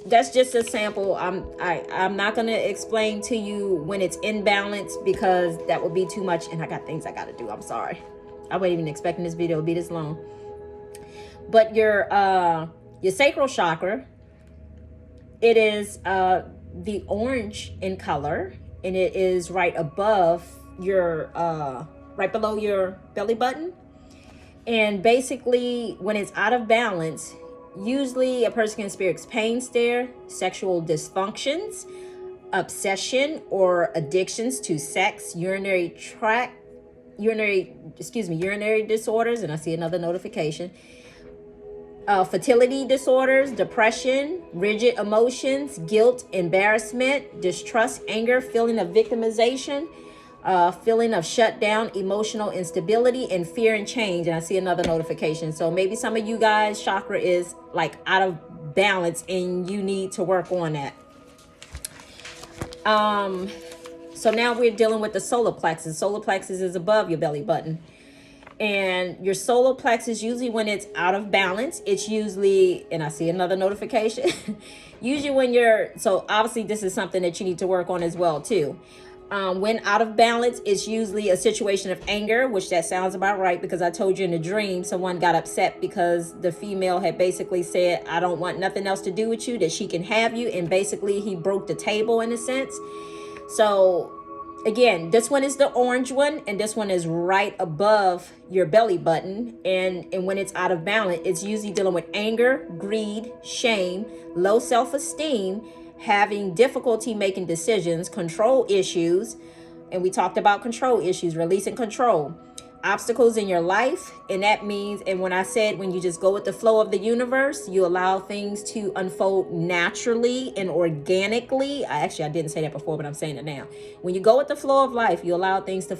S1: that's just a sample. I'm not going to explain to you when it's in balance, because that would be too much, and I got things I got to do. I'm sorry. I wasn't even expecting this video to be this long. But your sacral chakra, it is the orange in color, and it is right above right below your belly button. And basically, when it's out of balance, usually a person can experience pain there, sexual dysfunctions, obsession or addictions to sex, urinary disorders, and I see another notification, fertility disorders, depression, rigid emotions, guilt, embarrassment, distrust, anger, feeling of victimization, feeling of shutdown, emotional instability, and fear and change. And I see another notification. So maybe some of you guys' chakra is like out of balance, and you need to work on that. So now we're dealing with the solar plexus. Solar plexus is above your belly button. And your solar plexus, usually when it's out of balance, it's usually, and I see another notification, usually when so obviously this is something that you need to work on as well too. When out of balance, it's usually a situation of anger, which that sounds about right, because I told you in a dream, someone got upset because the female had basically said, I don't want nothing else to do with you, that she can have you. And basically he broke the table in a sense. So again, this one is the orange one, and this one is right above your belly button. And when it's out of balance, it's usually dealing with anger, greed, shame, low self-esteem, having difficulty making decisions, control issues. And we talked about control issues, releasing control, obstacles in your life. And that means, and when I said, when you just go with the flow of the universe, you allow things to unfold naturally and organically. I didn't say that before, but I'm saying it now. When you go with the flow of life, you allow things to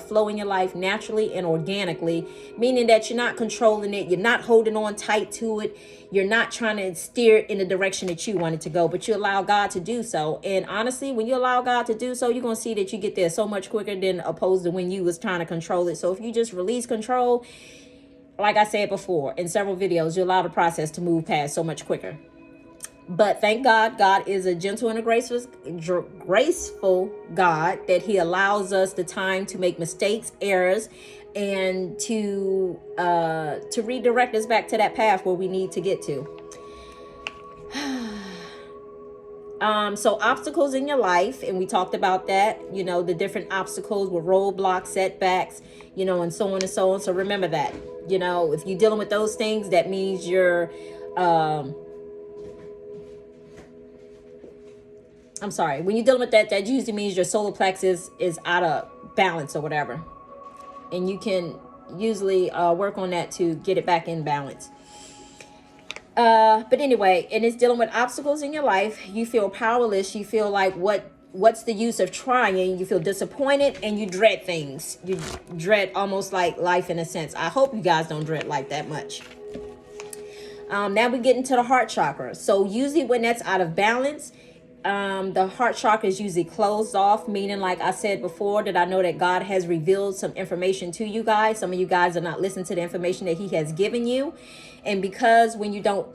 S1: flow in your life naturally and organically, meaning that you're not controlling it, you're not holding on tight to it, you're not trying to steer it in the direction that you want it to go, but you allow God to do so. And honestly, when you allow God to do so, you're going to see that you get there so much quicker than opposed to when you was trying to control it. So if you just release control, like I said before in several videos, you allow the process to move past so much quicker. But thank God, God is a gentle and a graceful God, that he allows us the time to make mistakes, errors, and to redirect us back to that path where we need to get to. So obstacles in your life, and we talked about that, the different obstacles with roadblocks, setbacks, and so on and so on. So remember that, if you're dealing with those things, that means you're, when you're dealing with that usually means your solar plexus is out of balance or whatever. And you can usually work on that to get it back in balance. But anyway, and it's dealing with obstacles in your life. You feel powerless. You feel like, what's the use of trying? You feel disappointed and you dread things. You dread almost like life in a sense. I hope you guys don't dread life that much. Now we get into the heart chakra. So usually when that's out of balance, the heart chakra is usually closed off, meaning, like I said before, that I know that God has revealed some information to you guys. Some of you guys are not listening to the information that he has given you. And because when you don't,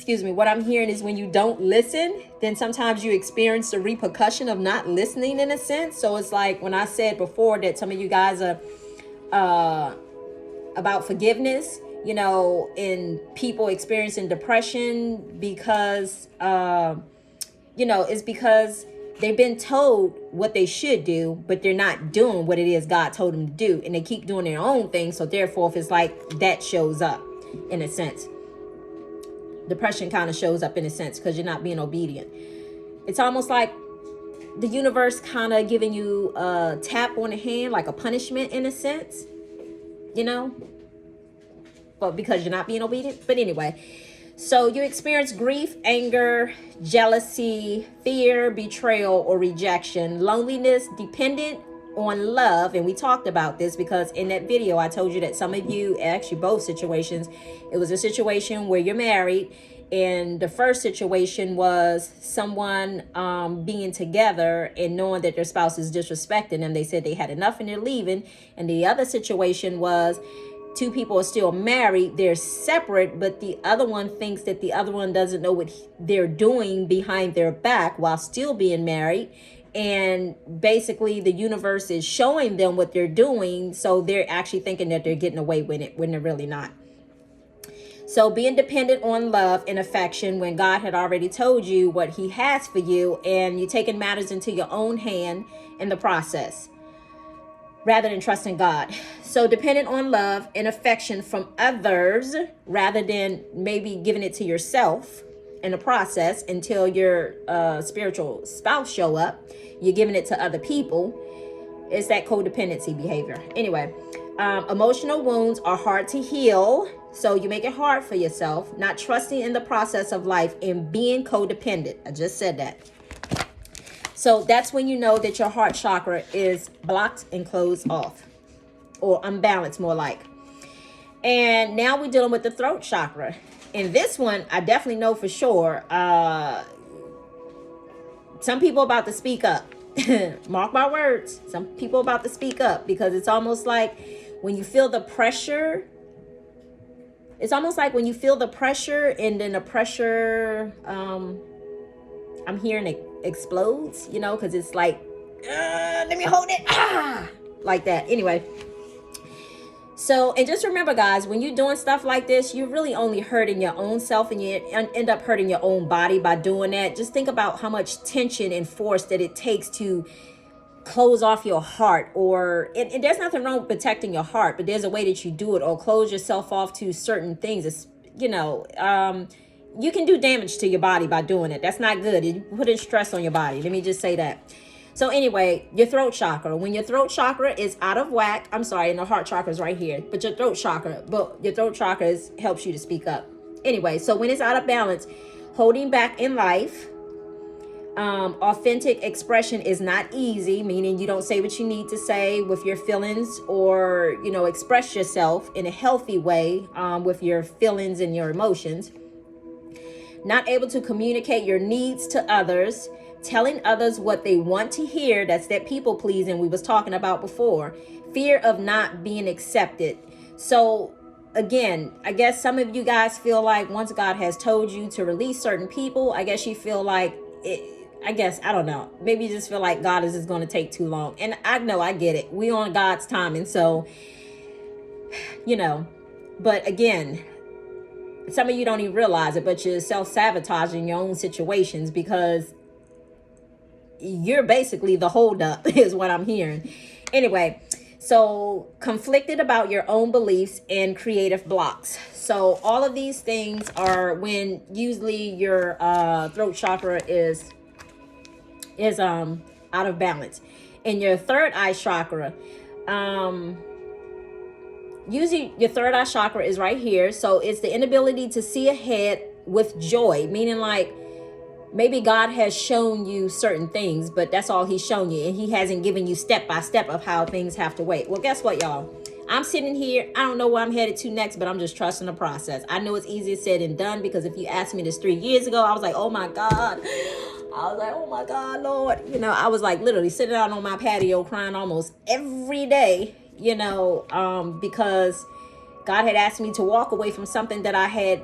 S1: what I'm hearing is when you don't listen, then sometimes you experience the repercussion of not listening in a sense. So it's like when I said before that some of you guys are about forgiveness, and people experiencing depression because it's because they've been told what they should do, but they're not doing what it is God told them to do. And they keep doing their own thing. So therefore, if it's like that shows up in a sense, depression kind of shows up in a sense because you're not being obedient. It's almost like the universe kind of giving you a tap on the hand, like a punishment in a sense, but because you're not being obedient. But anyway, so you experience grief, anger, jealousy, fear, betrayal, or rejection, loneliness, dependent on love. And we talked about this because in that video, I told you that some of you, actually both situations, it was a situation where you're married. And the first situation was someone being together and knowing that their spouse is disrespecting them. They said they had enough and they're leaving. And the other situation was two people are still married, they're separate, but the other one thinks that the other one doesn't know what they're doing behind their back while still being married. And basically the universe is showing them what they're doing, so they're actually thinking that they're getting away with it when they're really not. So being dependent on love and affection when God had already told you what he has for you, and you taking matters into your own hand in the process, rather than trusting God. So dependent on love and affection from others, rather than maybe giving it to yourself in the process until your spiritual spouse show up. You're giving it to other people. It's that codependency behavior. Anyway, emotional wounds are hard to heal. So you make it hard for yourself, not trusting in the process of life and being codependent. I just said that. So that's when you know that your heart chakra is blocked and closed off, or unbalanced more like. And now we're dealing with the throat chakra. And this one, I definitely know for sure, some people about to speak up. Mark my words. Some people about to speak up, because it's almost like when you feel the pressure, and then the pressure, I'm hearing it explodes, because it's like, let me hold it, like that. Anyway, so, and just remember, guys, when you're doing stuff like this, you're really only hurting your own self, and you end up hurting your own body by doing that. Just think about how much tension and force that it takes to close off your heart, or and there's nothing wrong with protecting your heart, but there's a way that you do it, or close yourself off to certain things. It's, you can do damage to your body by doing it. That's not good. You put in stress on your body. Let me just say that. So anyway, your throat chakra. When your throat chakra is out of whack, I'm sorry, and the heart chakra is right here, but your throat chakra helps you to speak up. Anyway, so when it's out of balance, holding back in life, authentic expression is not easy, meaning you don't say what you need to say with your feelings, or, express yourself in a healthy way with your feelings and your emotions. Not able to communicate your needs to others, telling others what they want to hear. That's that people pleasing we was talking about before. Fear of not being accepted. So again, I guess some of you guys feel like once God has told you to release certain people, I guess you feel like I don't know. Maybe you just feel like God is just going to take too long. And I know, I get it. We on God's timing. So, but again, some of you don't even realize it, but you're self-sabotaging your own situations because you're basically the holdup is what I'm hearing. Anyway, so conflicted about your own beliefs and creative blocks. So all of these things are when usually your throat chakra is out of balance. And your third eye chakra, usually your third eye chakra is right here. So it's the inability to see ahead with joy, meaning like maybe God has shown you certain things, but that's all he's shown you. And he hasn't given you step by step of how things have to wait. Well, guess what, y'all? I'm sitting here. I don't know where I'm headed to next, but I'm just trusting the process. I know it's easier said than done, because if you asked me this 3 years ago, I was like, oh my God. I was like, oh my God, Lord. I was like literally sitting out on my patio crying almost every day, because God had asked me to walk away from something that I had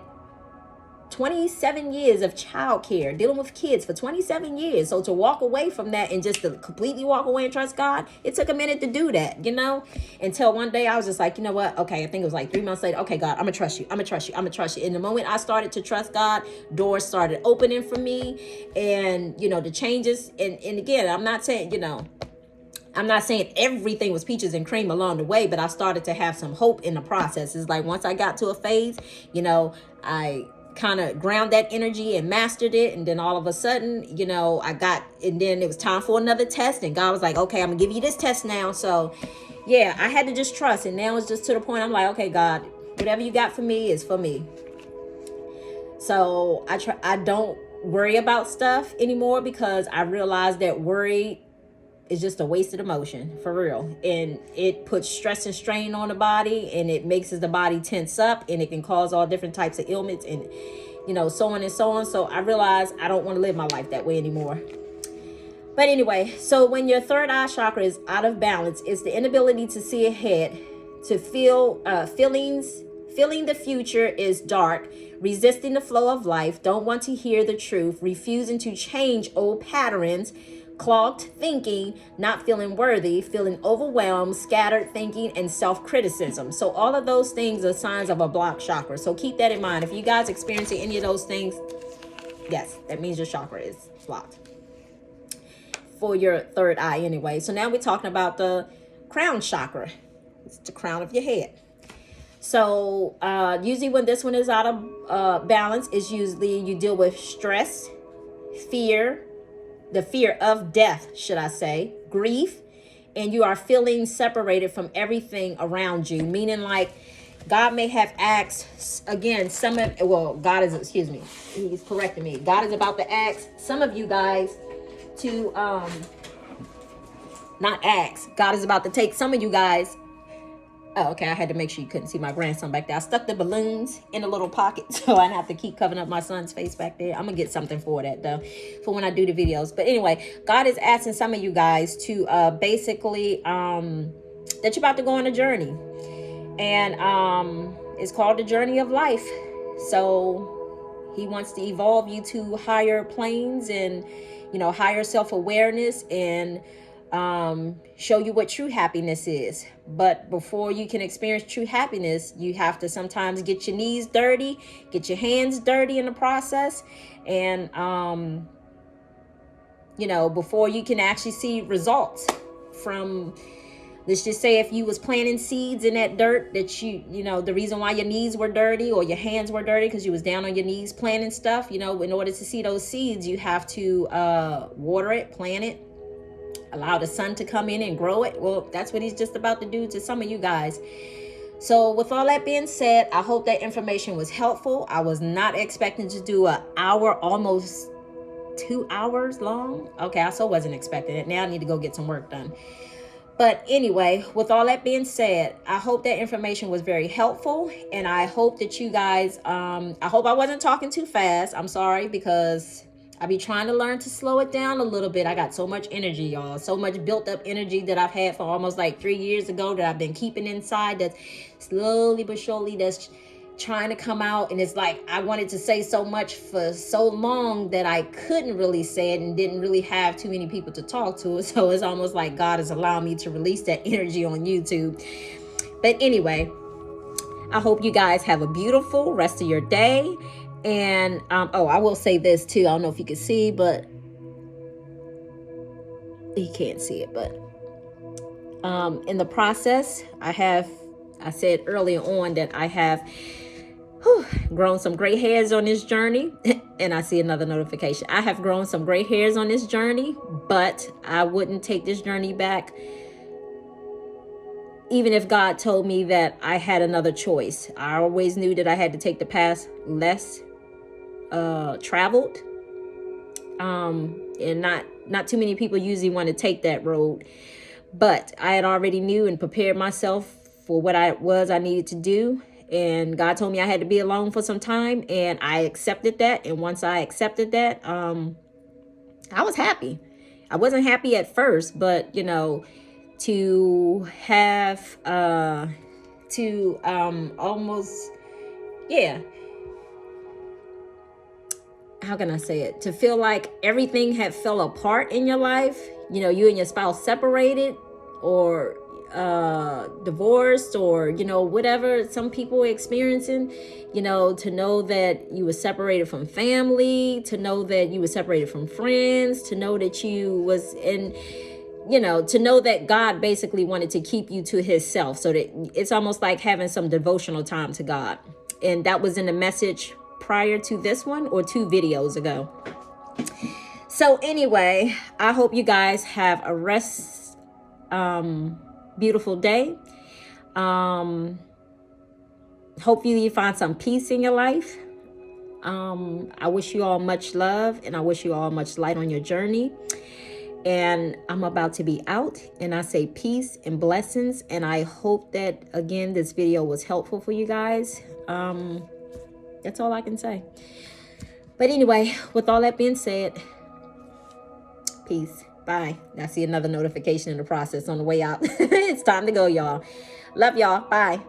S1: 27 years of childcare, dealing with kids for 27 years. So to walk away from that and just to completely walk away and trust God, it took a minute to do that, until one day I was just like, you know what? Okay, I think it was like 3 months later. Okay, God, I'm gonna trust you. I'm gonna trust you. I'm gonna trust you. And the moment I started to trust God, doors started opening for me, and, the changes. And again, I'm not saying everything was peaches and cream along the way, but I started to have some hope in the process. It's like once I got to a phase, I kind of ground that energy and mastered it. And then all of a sudden, and then it was time for another test. And God was like, okay, I'm gonna give you this test now. So yeah, I had to just trust. And now it's just to the point I'm like, okay, God, whatever you got for me is for me. So I don't worry about stuff anymore, because I realized that worry is just a wasted emotion, for real. And it puts stress and strain on the body, and it makes the body tense up, and it can cause all different types of ailments, and so on and so on. So I realized I don't want to live my life that way anymore. But anyway, so when your third eye chakra is out of balance, it's the inability to see ahead, to feel feeling the future is dark, resisting the flow of life, don't want to hear the truth, refusing to change old patterns, clogged thinking, not feeling worthy, feeling overwhelmed, scattered thinking, and self-criticism. So all of those things are signs of a blocked chakra. So keep that in mind. If you guys experiencing any of those things, yes, that means your chakra is blocked for your third eye anyway. So now we're talking about the crown chakra. It's the crown of your head. So usually when this one is out of balance, is usually you deal with stress, fear, the fear of death, should I say, grief, and you are feeling separated from everything around you, meaning like God may have asked, again, he's correcting me. God is about to ask some of you guys to, God is about to take some of you guys. Oh, okay, I had to make sure you couldn't see my grandson back there. I stuck the balloons in a little pocket, so I didn't have to keep covering up my son's face back there. I'm going to get something for that, though, for when I do the videos. But anyway, God is asking some of you guys to basically, that you're about to go on a journey. And it's called the journey of life. So he wants to evolve you to higher planes and, higher self-awareness, and show you what true happiness is. But before you can experience true happiness, you have to sometimes get your knees dirty, get your hands dirty in the process. And, before you can actually see results from, let's just say if you was planting seeds in that dirt that the reason why your knees were dirty or your hands were dirty because you was down on your knees planting stuff, in order to see those seeds, you have to water it, plant it, allow the sun to come in and grow it. Well, that's what he's just about to do to some of you guys. So with all that being said, I hope that information was helpful. I was not expecting to do an hour, almost 2 hours long. Okay, I so wasn't expecting it. Now I need to go get some work done. But anyway, with all that being said, I hope that information was very helpful. And I hope that you guys, I hope I wasn't talking too fast. I'm sorry, because I be trying to learn to slow it down a little bit. I got so much energy, y'all. So much built up energy that I've had for almost like 3 years ago that I've been keeping inside, that's slowly but surely that's trying to come out. And it's like I wanted to say so much for so long that I couldn't really say it and didn't really have too many people to talk to. So it's almost like God is allowing me to release that energy on YouTube. But anyway, I hope you guys have a beautiful rest of your day. And oh, I will say this too. I don't know if you can see, but you can't see it. But in the process, I said earlier on that I have grown some gray hairs on this journey. And I see another notification. I have grown some gray hairs on this journey, but I wouldn't take this journey back even if God told me that I had another choice. I always knew that I had to take the path less traveled. And not too many people usually want to take that road. But I had already knew and prepared myself for what I needed to do. And God told me I had to be alone for some time, and I accepted that. And once I accepted that, I was happy. I wasn't happy at first, but you know, to have almost, yeah, how can I say it? To feel like everything had fell apart in your life. You know, you and your spouse separated or divorced, or, you know, whatever some people are experiencing, you know, to know that you were separated from family, to know that you were separated from friends, to know that you was in, you know, to know that God basically wanted to keep you to himself. So that it's almost like having some devotional time to God. And that was in the message prior to this one, or 2 videos ago. So anyway, I hope you guys have a beautiful day. Hopefully you find some peace in your life. I wish you all much love, and I wish you all much light on your journey. And I'm about to be out, and I say peace and blessings. And I hope that, again, this video was helpful for you guys. That's all I can say. But anyway, with all that being said, peace. Bye. I see another notification in the process on the way out. It's time to go, y'all. Love y'all. Bye.